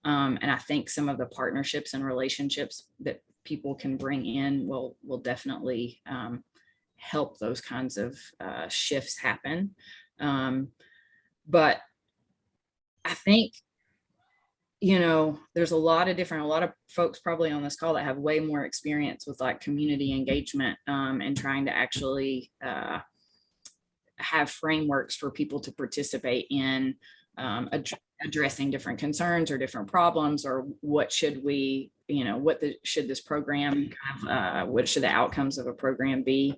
And I think some of the partnerships and relationships that people can bring in will definitely help those kinds of shifts happen. But I think, there's a lot of folks probably on this call that have way more experience with like community engagement and trying to actually have frameworks for people to participate in addressing different concerns or different problems, or what should we, should this program what should the outcomes of a program be?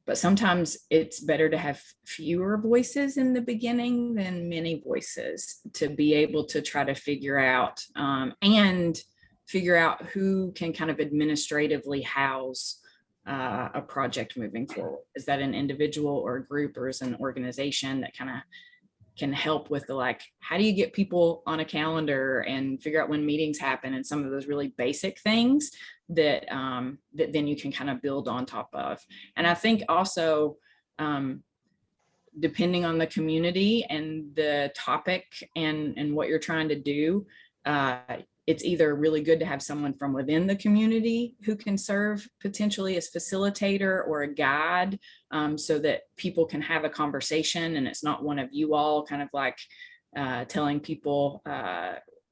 But sometimes it's better to have fewer voices in the beginning than many voices, to be able to try to figure out who can kind of administratively house a project moving forward. Is that an individual or a group, or is an organization that kind of can help with the, like, how do you get people on a calendar and figure out when meetings happen, and some of those really basic things that that then you can kind of build on top of. And I think also, depending on the community and the topic and what you're trying to do, it's either really good to have someone from within the community who can serve potentially as facilitator or a guide, so that people can have a conversation and it's not one of you all kind of like telling people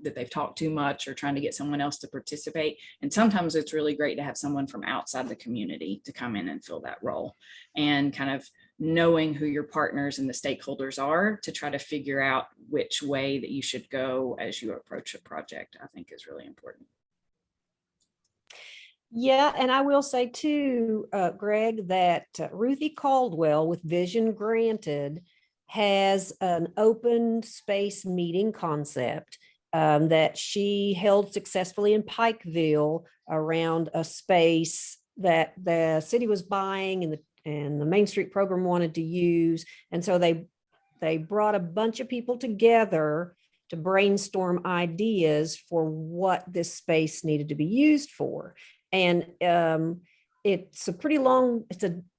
that they've talked too much or trying to get someone else to participate. And sometimes it's really great to have someone from outside the community to come in and fill that role, and kind of knowing who your partners and the stakeholders are to try to figure out which way that you should go as you approach a project, I think is really important. Yeah, and I will say too, Greg, that Ruthie Caldwell with Vision Granted has an open space meeting concept that she held successfully in Pikeville around a space that the city was buying and the Main Street program wanted to use. And so they brought a bunch of people together to brainstorm ideas for what this space needed to be used for. And it's a pretty long,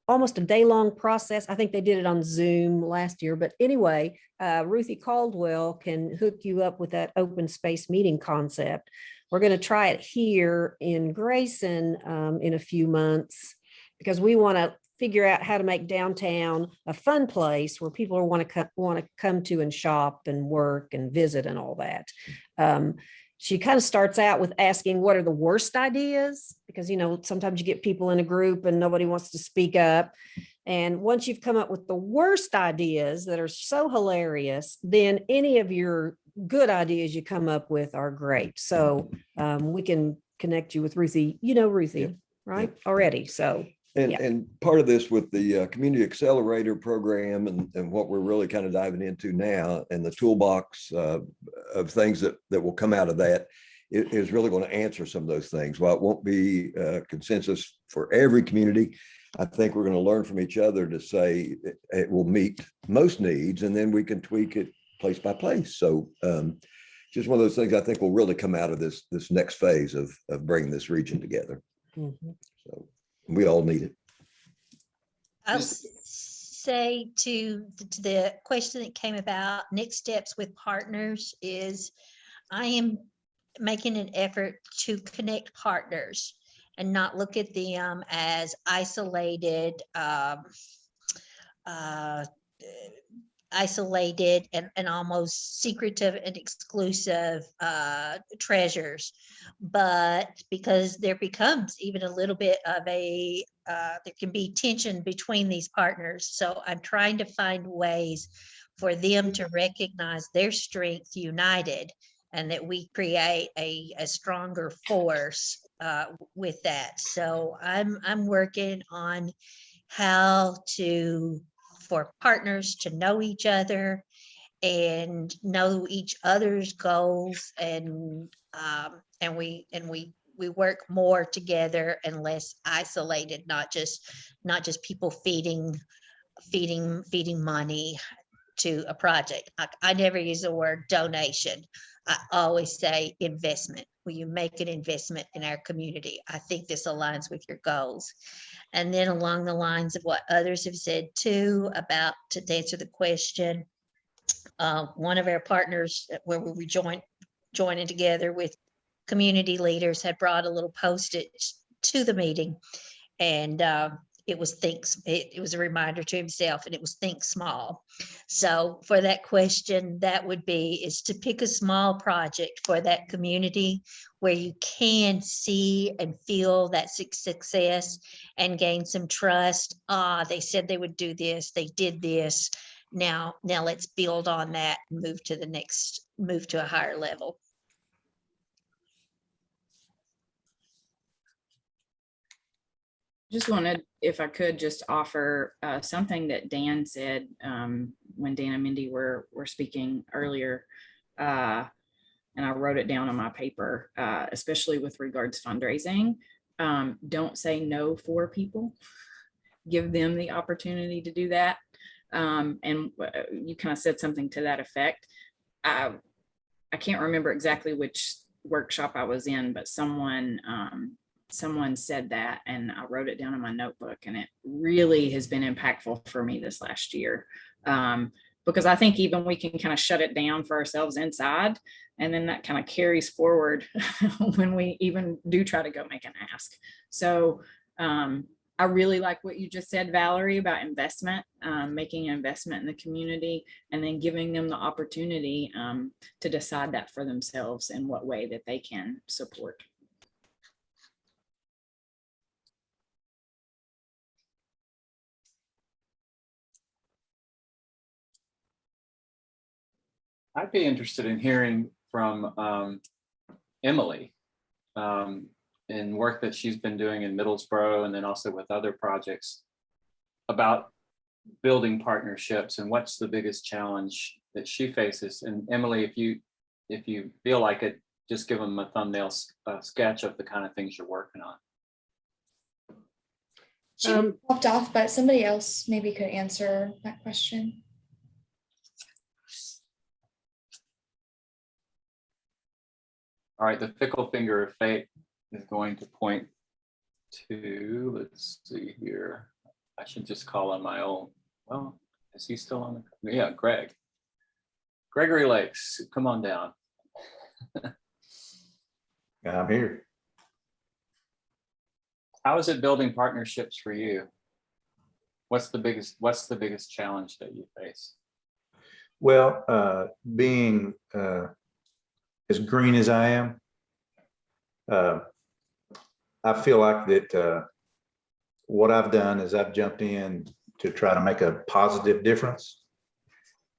almost a day-long process. I think they did it on Zoom last year. But anyway, Ruthie Caldwell can hook you up with that open space meeting concept. We're going to try it here in Grayson in a few months, because we want to figure out how to make downtown a fun place where people want to come to and shop and work and visit and all that. She kind of starts out with asking, what are the worst ideas? Because, sometimes you get people in a group and nobody wants to speak up. And once you've come up with the worst ideas that are so hilarious, then any of your good ideas you come up with are great. So we can connect you with Ruthie, Ruthie, Yep. right? Yep. Already. So. And part of this with the Community Accelerator program and what we're really kind of diving into now, and the toolbox of things that will come out of that, it is really going to answer some of those things. While it won't be consensus for every community, I think we're going to learn from each other to say it will meet most needs, and then we can tweak it place by place. So just one of those things I think will really come out of this next phase of bringing this region together. Mm-hmm. So we all need it. I'll say to the question that came about next steps with partners is, I am making an effort to connect partners and not look at them as isolated, and almost secretive and exclusive treasures, but because there becomes even a little bit of there can be tension between these partners. So I'm trying to find ways for them to recognize their strength united, and that we create a stronger force with that. So I'm working on how for partners to know each other and know each other's goals, and we work more together and less isolated, not just people feeding money to a project. I never use the word donation. I always say investment. Will you make an investment in our community? I think this aligns with your goals. And then along the lines of what others have said too, about to answer the question, one of our partners where we were joining together with community leaders had brought a little postage to the meeting, and it was it was a reminder to himself, and it was think small. So for that question, that would be, is to pick a small project for that community where you can see and feel that success and gain some trust. They said they would do this, they did this. Now let's build on that and move to a higher level. Just wanted, if I could, just offer something that Dan said when Dan and Mindy were speaking earlier, and I wrote it down on my paper, especially with regards fundraising. Don't say no for people. Give them the opportunity to do that. And you kind of said something to that effect. I can't remember exactly which workshop I was in, but someone said that, and I wrote it down in my notebook, and it really has been impactful for me this last year. Because I think even we can kind of shut it down for ourselves inside, and then that kind of carries forward when we even do try to go make an ask. So I really like what you just said, Valerie, about investment, making an investment in the community, and then giving them the opportunity to decide that for themselves in what way that they can support. I'd be interested in hearing from Emily in work that she's been doing in Middlesboro, and then also with other projects, about building partnerships and what's the biggest challenge that she faces. And Emily, if you feel like it, just give them a thumbnail sketch of the kind of things you're working on. She popped off, but somebody else maybe could answer that question. All right, the fickle finger of fate is going to point to, let's see here. I should just call on my old, well, is he still on the, yeah, Gregory Lakes, come on down. I'm here. How is it building partnerships for you? What's the biggest challenge that you face? Well, being as green as I am, I feel like that what I've done is I've jumped in to try to make a positive difference.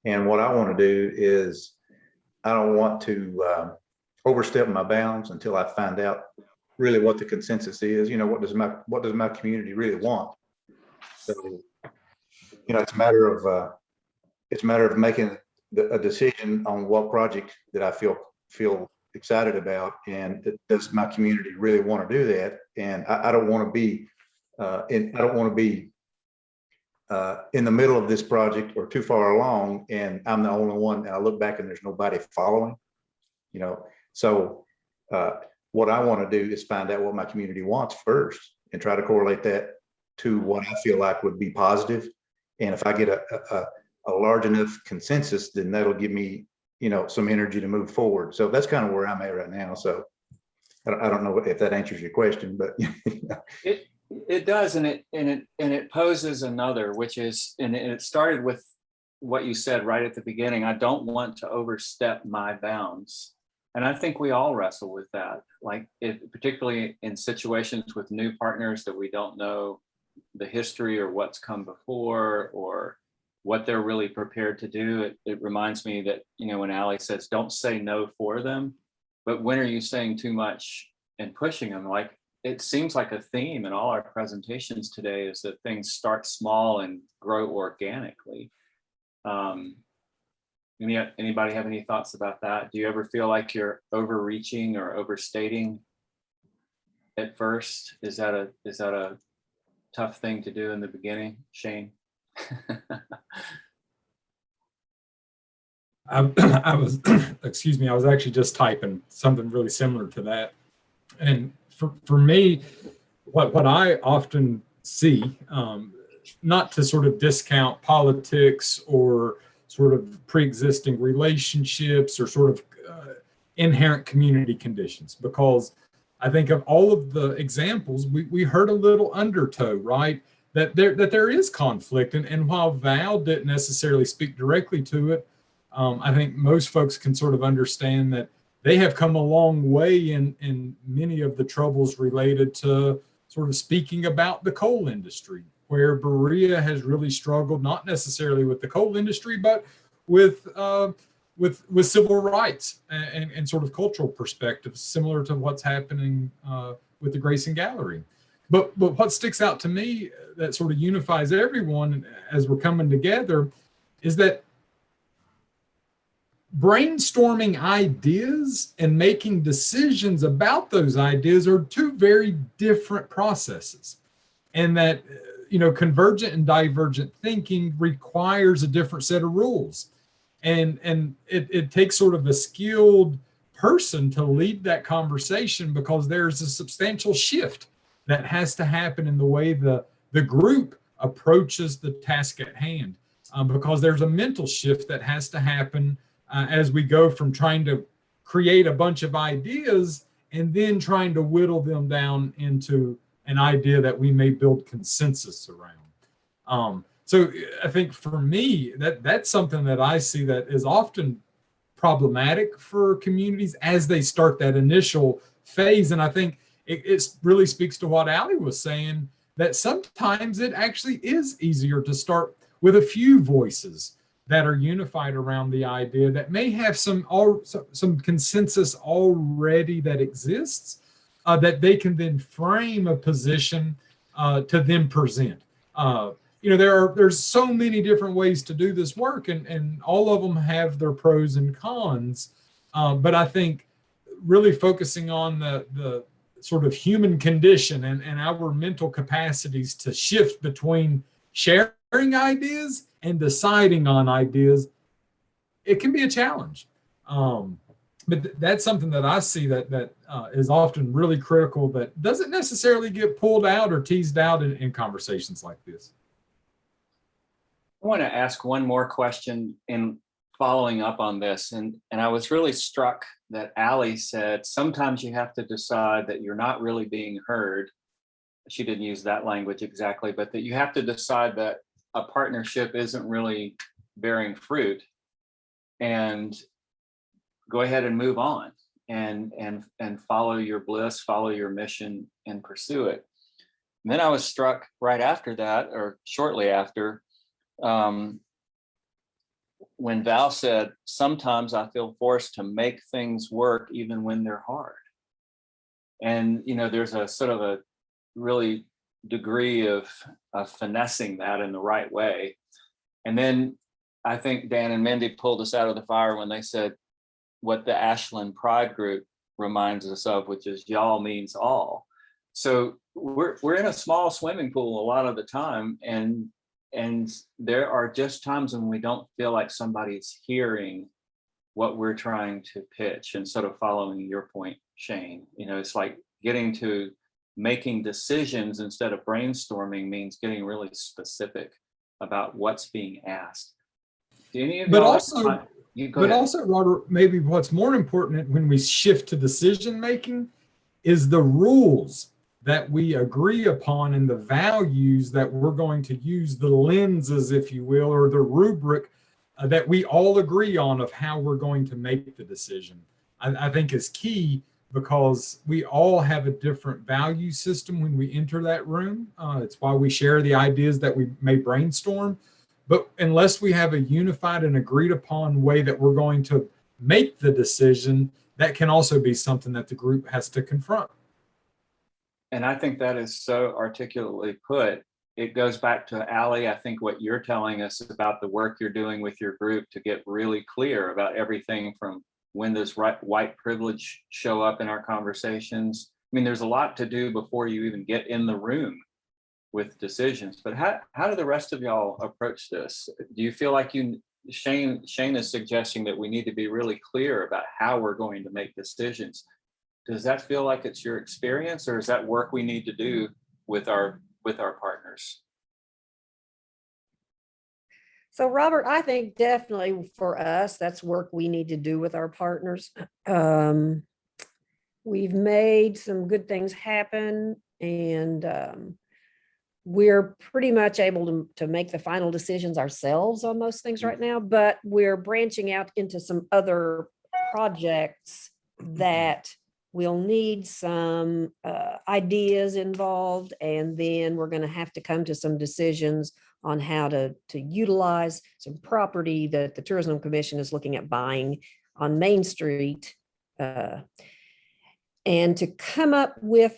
And what I want to do is I don't want to overstep my bounds until I find out really what the consensus is. You know, what does my community really want? So, you know, it's a matter of making a decision on what project that I feel excited about, and does my community really want to do that? And I don't want to be in the middle of this project or too far along, and I'm the only one, and I look back and there's nobody following. You know, so what I want to do is find out what my community wants first, and try to correlate that to what I feel like would be positive. And if I get a large enough consensus, then that'll give me, you know, some energy to move forward. So that's kind of where I'm at right now. So I don't know if that answers your question, but it does, and it poses another, which is, and it started with what you said right at the beginning. I don't want to overstep my bounds, and I think we all wrestle with that. Like, particularly in situations with new partners that we don't know the history or what's come before or what they're really prepared to do. It reminds me that, you know, when Allie says, don't say no for them, but when are you saying too much and pushing them? Like, it seems like a theme in all our presentations today is that things start small and grow organically. Anybody have any thoughts about that? Do you ever feel like you're overreaching or overstating at first? Is that a tough thing to do in the beginning, Shane? I was, excuse me, I was actually just typing something really similar to that. And for me, what I often see, not to sort of discount politics or sort of pre-existing relationships or sort of inherent community conditions, because I think of all of the examples, we heard a little undertow, right? that there is conflict. And while Val didn't necessarily speak directly to it, I think most folks can sort of understand that they have come a long way in many of the troubles related to sort of speaking about the coal industry, where Berea has really struggled, not necessarily with the coal industry, but with civil rights and sort of cultural perspectives, similar to what's happening with the Grayson Gallery. But what sticks out to me that sort of unifies everyone as we're coming together is that brainstorming ideas and making decisions about those ideas are two very different processes. And that, convergent and divergent thinking requires a different set of rules. And it takes sort of a skilled person to lead that conversation, because there's a substantial shift that has to happen in the way the group approaches the task at hand, because there's a mental shift that has to happen as we go from trying to create a bunch of ideas and then trying to whittle them down into an idea that we may build consensus around. So I think for me, that's something that I see that is often problematic for communities as they start that initial phase. And I think it really speaks to what Allie was saying, that sometimes it actually is easier to start with a few voices that are unified around the idea that may have some consensus already that exists, that they can then frame a position to then present. There's so many different ways to do this work, and all of them have their pros and cons. But I think really focusing on the sort of human condition and our mental capacities to shift between sharing ideas and deciding on ideas, it can be a challenge. But that's something that I see that is often really critical, that doesn't necessarily get pulled out or teased out in conversations like this. I want to ask one more question in following up on this. And I was really struck that Allie said, sometimes you have to decide that you're not really being heard. She didn't use that language exactly, but that you have to decide that a partnership isn't really bearing fruit, and go ahead and move on and follow your bliss, follow your mission, and pursue it. And then I was struck right after that, or shortly after, when Val said, sometimes I feel forced to make things work even when they're hard. And, there's a sort of a really degree of finessing that in the right way. And then I think Dan and Mindy pulled us out of the fire when they said what the Ashland Pride group reminds us of, which is y'all means all. So we're in a small swimming pool a lot of the time, and there are just times when we don't feel like somebody's hearing what we're trying to pitch. And sort of following your point, Shane, it's like getting to making decisions instead of brainstorming means getting really specific about what's being asked. But also, Robert, maybe what's more important when we shift to decision making is the rules that we agree upon and the values that we're going to use, the lenses, if you will, or the rubric that we all agree on of how we're going to make the decision. I think is key, because we all have a different value system when we enter that room. It's why we share the ideas that we may brainstorm. But unless we have a unified and agreed upon way that we're going to make the decision, that can also be something that the group has to confront. And I think that is so articulately put. It goes back to Allie, I think what you're telling us about the work you're doing with your group to get really clear about everything from when does white privilege show up in our conversations. I mean, there's a lot to do before you even get in the room with decisions. But how do the rest of y'all approach this? Do you feel like Shane is suggesting that we need to be really clear about how we're going to make decisions? Does that feel like it's your experience, or is that work we need to do with our partners? So Robert, I think definitely for us, that's work we need to do with our partners. We've made some good things happen, and we're pretty much able to make the final decisions ourselves on most things right now, but we're branching out into some other projects that will need some ideas involved. And then we're going to have to come to some decisions on how to utilize some property that the Tourism Commission is looking at buying on Main Street. And to come up with,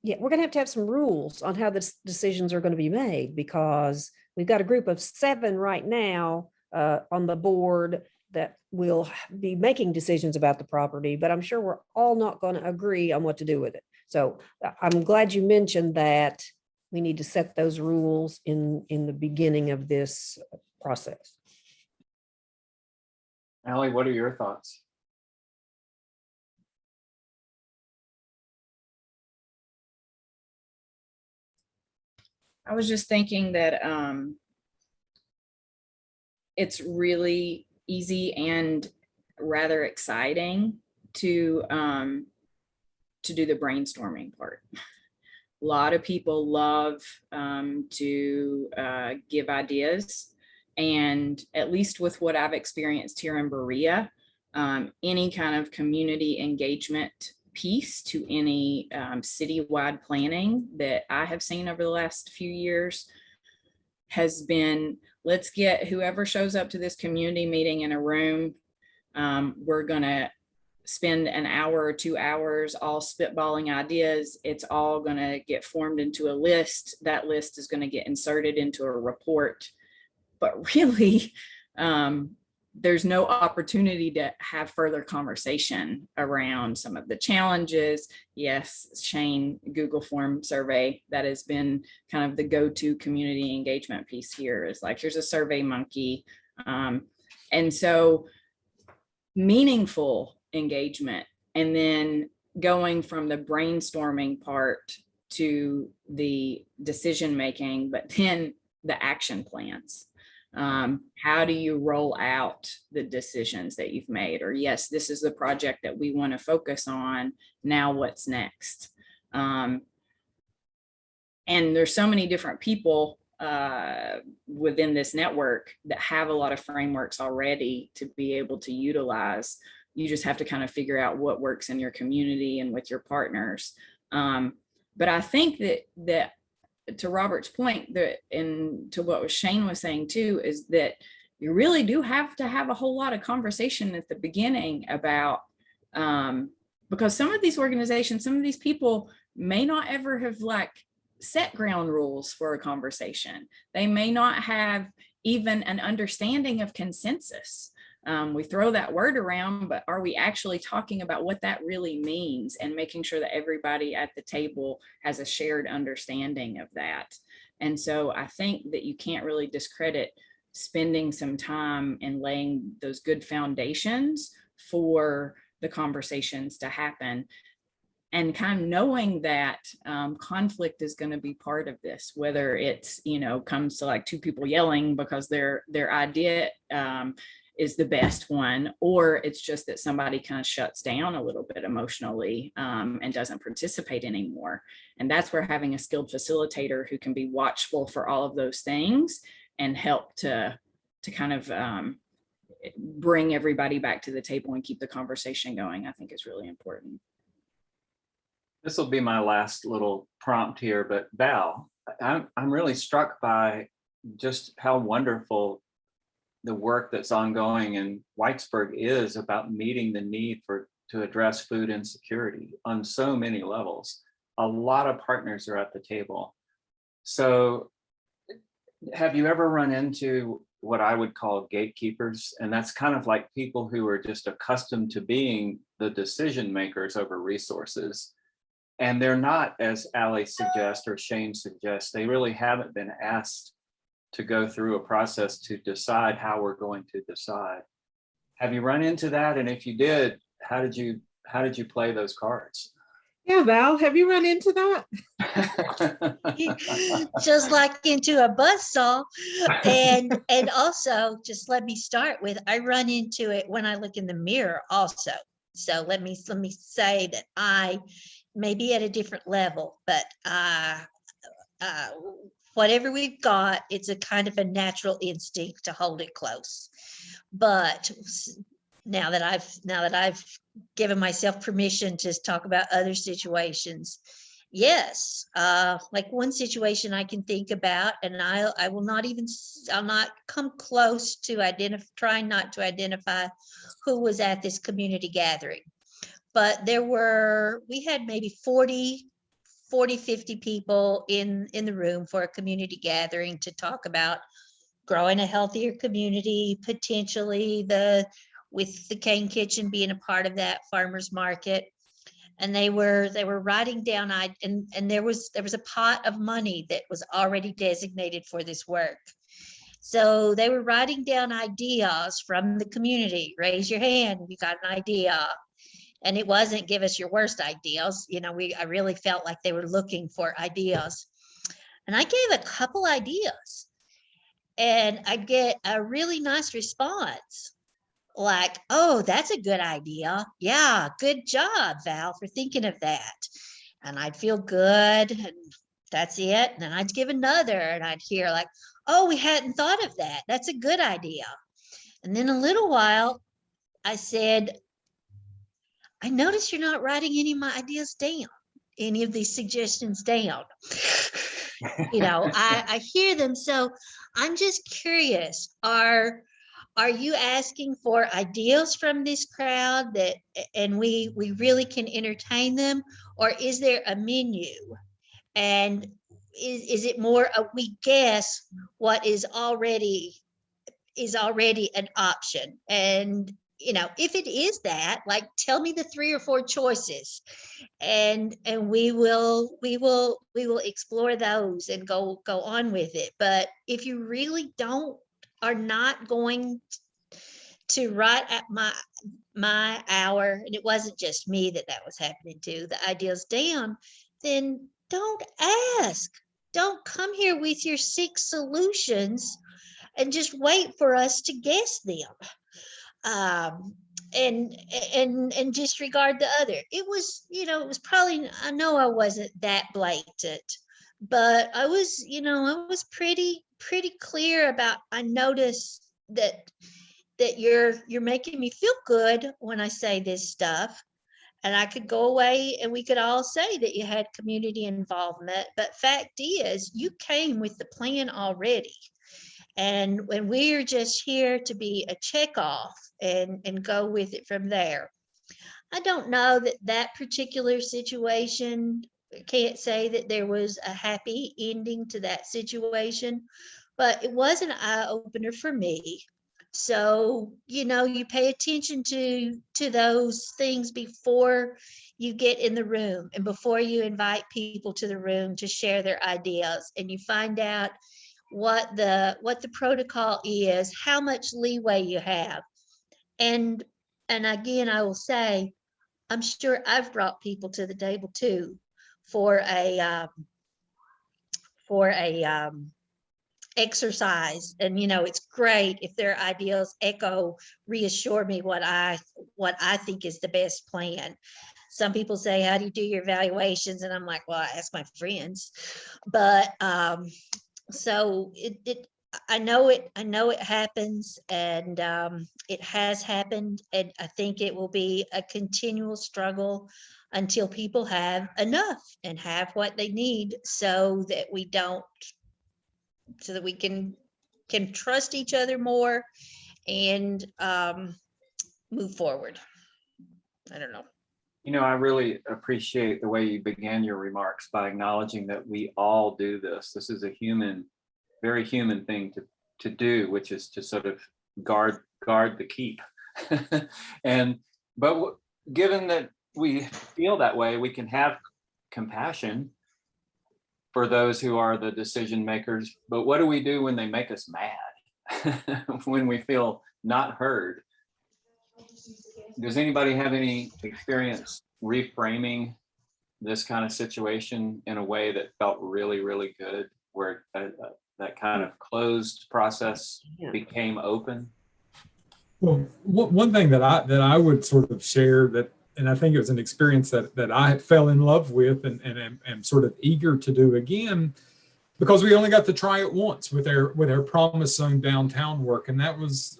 we're going to have some rules on how the decisions are going to be made, because we've got a group of 7 right now on the board that will be making decisions about the property, but I'm sure we're all not going to agree on what to do with it. So I'm glad you mentioned that we need to set those rules in the beginning of this process. Allie, what are your thoughts? I was just thinking that it's really easy and rather exciting to do the brainstorming part. A lot of people love to give ideas, and at least with what I've experienced here in Berea, any kind of community engagement piece to any citywide planning that I have seen over the last few years has been, let's get whoever shows up to this community meeting in a room. We're gonna spend an hour or 2 hours all spitballing ideas. It's all gonna get formed into a list. That list is gonna get inserted into a report. But really, there's no opportunity to have further conversation around some of the challenges. Yes, Shane, Google form survey, that has been kind of the go-to community engagement piece here, is like, here's a survey monkey. And so meaningful engagement, and then going from the brainstorming part to the decision-making, but then the action plans. How do you roll out the decisions that you've made? Or yes, this is the project that we want to focus on. Now what's next? And there's so many different people within this network that have a lot of frameworks already to be able to utilize. You just have to kind of figure out what works in your community and with your partners. But I think that to Robert's point, and to what Shane was saying too, is that you really do have to have a whole lot of conversation at the beginning about, because some of these organizations, some of these people may not ever have like set ground rules for a conversation. They may not have even an understanding of consensus. We throw that word around, but are we actually talking about what that really means, and making sure that everybody at the table has a shared understanding of that? And so I think that you can't really discredit spending some time and laying those good foundations for the conversations to happen, and kind of knowing that conflict is going to be part of this, whether it's, comes to like 2 people yelling because their idea is the best one, or it's just that somebody kind of shuts down a little bit emotionally and doesn't participate anymore. And that's where having a skilled facilitator who can be watchful for all of those things and help to kind of bring everybody back to the table and keep the conversation going, I think is really important. This will be my last little prompt here, but Val, I'm really struck by just how wonderful the work that's ongoing in Whitesburg is about meeting the need to address food insecurity on so many levels. A lot of partners are at the table. So have you ever run into what I would call gatekeepers? And that's kind of like people who are just accustomed to being the decision makers over resources. And they're not, as Allie suggests or Shane suggests, they really haven't been asked to go through a process to decide how we're going to decide. Have you run into that? And if you did, how did you play those cards? Yeah, Val, have you run into that? Just like into a buzzsaw. And also, just let me start with, I run into it when I look in the mirror also. So let me say that I may be at a different level, but whatever we've got, it's a kind of a natural instinct to hold it close. But now that I've given myself permission to talk about other situations, yes, like one situation I can think about, and I'll not come close to trying not to identify who was at this community gathering. But we had maybe 40, 50 people in the room for a community gathering to talk about growing a healthier community, potentially with the Cane Kitchen being a part of that farmers market. And they were writing down, and there was a pot of money that was already designated for this work. So they were writing down ideas from the community. Raise your hand if you got an idea. And it wasn't give us your worst ideas. I really felt like they were looking for ideas. And I gave a couple ideas, and I'd get a really nice response. Like, oh, that's a good idea. Yeah, good job, Val, for thinking of that. And I'd feel good, and that's it. And then I'd give another, and I'd hear like, oh, we hadn't thought of that. That's a good idea. And then a little while, I said, I noticed you're not writing any of my ideas down, any of these suggestions down. I hear them. So I'm just curious, are you asking for ideas from this crowd and we really can entertain them, or is there a menu? And is it more we guess what is already an option? And if it is that, like, tell me the 3 or 4 choices, and we will explore those and go on with it. But if you really are not going to write at my hour, and it wasn't just me that was happening to, the ideas down, then don't ask. Don't come here with your 6 solutions and just wait for us to guess them. And disregard the other. It was probably, I know I wasn't that blatant, but I was pretty clear about, I noticed that you're making me feel good when I say this stuff. And I could go away and we could all say that you had community involvement, but fact is you came with the plan already. And when we're just here to be a check off and go with it from there. I don't know that particular situation, can't say that there was a happy ending to that situation, but it was an eye opener for me. So, you pay attention to those things before you get in the room and before you invite people to the room to share their ideas, and you find out what the protocol is, how much leeway you have. And again, I will say, I'm sure I've brought people to the table too for a exercise. And it's great if their ideas reassure me what I think is the best plan. Some people say, how do you do your evaluations? And I'm like, well, I ask my friends. But so I know it happens, and it has happened, and I think it will be a continual struggle until people have enough and have what they need, so that we can trust each other more and move forward. I don't know. I really appreciate the way you began your remarks by acknowledging that we all do this. This is a very human thing to do, which is to sort of guard the keep. But given that we feel that way, we can have compassion for those who are the decision makers. But what do we do when they make us mad? When we feel not heard? Does anybody have any experience reframing this kind of situation in a way that felt really, really good, where that kind of closed process became open? Well, one thing that I would sort of share, that, and I think it was an experience that I fell in love with and am sort of eager to do again, because we only got to try it once with our Promise Zone downtown work. And that was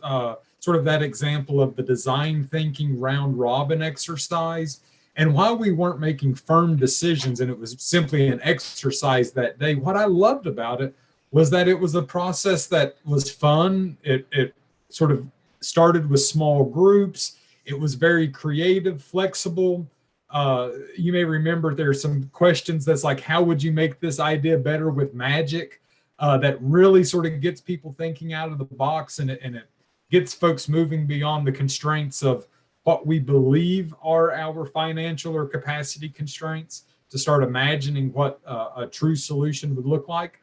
sort of that example of the design thinking round robin exercise. And while we weren't making firm decisions and it was simply an exercise that day, what I loved about it was that it was a process that was fun. It sort of started with small groups. It was very creative, flexible. You may remember there's some questions that's like, how would you make this idea better with magic? That really sort of gets people thinking out of the box, and it gets folks moving beyond the constraints of what we believe are our financial or capacity constraints to start imagining what a true solution would look like.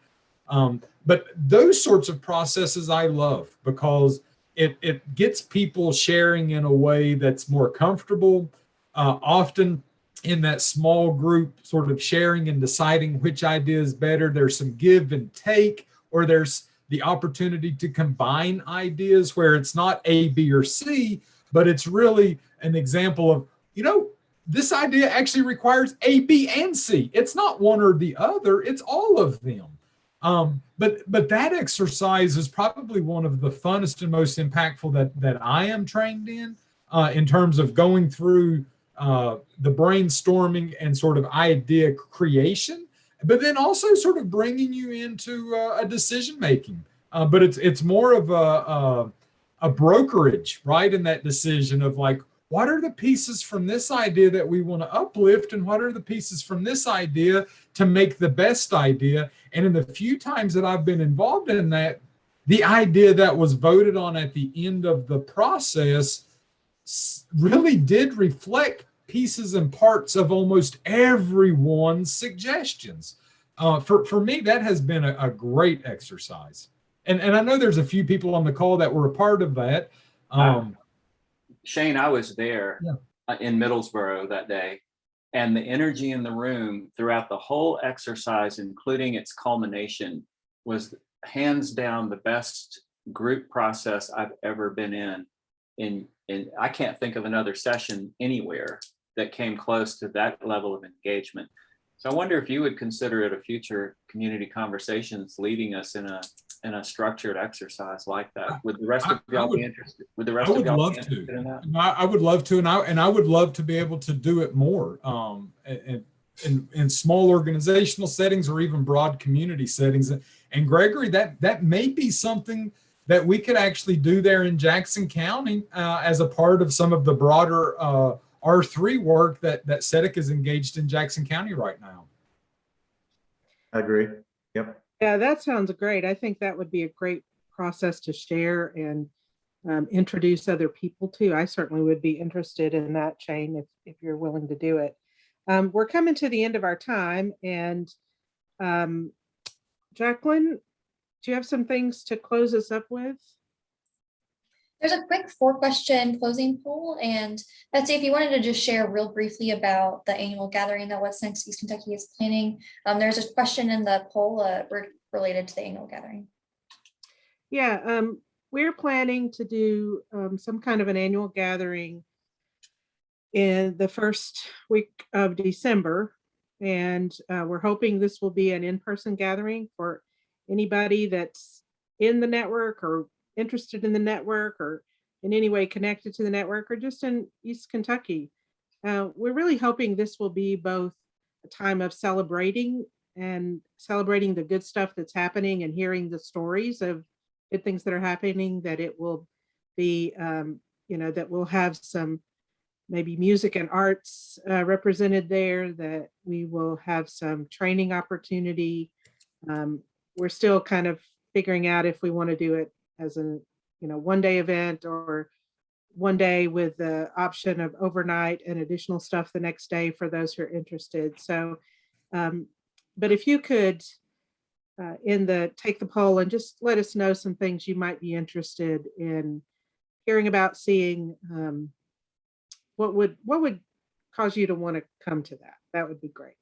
But those sorts of processes I love because it gets people sharing in a way that's more comfortable. Often in that small group sort of sharing and deciding which idea is better, there's some give and take, or there's the opportunity to combine ideas where it's not A, B, or C, but it's really an example of, this idea actually requires A, B, and C. It's not one or the other, it's all of them. But that exercise is probably one of the funnest and most impactful that I am trained in terms of going through the brainstorming and sort of idea creation, but then also sort of bringing you into a decision making. But it's more of a brokerage, right? In that decision of like, what are the pieces from this idea that we want to uplift, and what are the pieces from this idea to make the best idea? And in the few times that I've been involved in that, the idea that was voted on at the end of the process really did reflect pieces and parts of almost everyone's suggestions. For me, that has been a great exercise. And I know there's a few people on the call that were a part of that. Shane, I was there in Middlesboro that day, and the energy in the room throughout the whole exercise, including its culmination, was hands down the best group process I've ever been in. I can't think of another session anywhere that came close to that level of engagement. So I wonder if you would consider it a future community conversations leading us in a structured exercise like that. Would the rest of y'all be interested? Would the rest of y'all be interested in that? I would love to, and I would love to be able to do it more in small organizational settings or even broad community settings. And Gregory, that may be something that we could actually do there in Jackson County as a part of some of the broader R3 work that SEDC is engaged in Jackson County right now. I agree. Yep. Yeah, that sounds great. I think that would be a great process to share and introduce other people to. I certainly would be interested in that, Shane, if you're willing to do it. We're coming to the end of our time, and Jacqueline, do you have some things to close us up with? There's a quick 4-question closing poll, and Betsy, if you wanted to just share real briefly about the annual gathering that What's Next East Kentucky is planning. There's a question in the poll related to the annual gathering. Yeah, we're planning to do some kind of an annual gathering in the first week of December, and we're hoping this will be an in-person gathering for anybody that's in the network or interested in the network or in any way connected to the network or just in East Kentucky. We're really hoping this will be both a time of celebrating the good stuff that's happening and hearing the stories of good things that are happening, that it will be, that we'll have some maybe music and arts represented there, that we will have some training opportunity. We're still kind of figuring out if we want to do it as a one-day event or one day with the option of overnight and additional stuff the next day for those who are interested. So, but if you could take the poll and just let us know some things you might be interested in hearing about, seeing what would cause you to want to come to that. That would be great.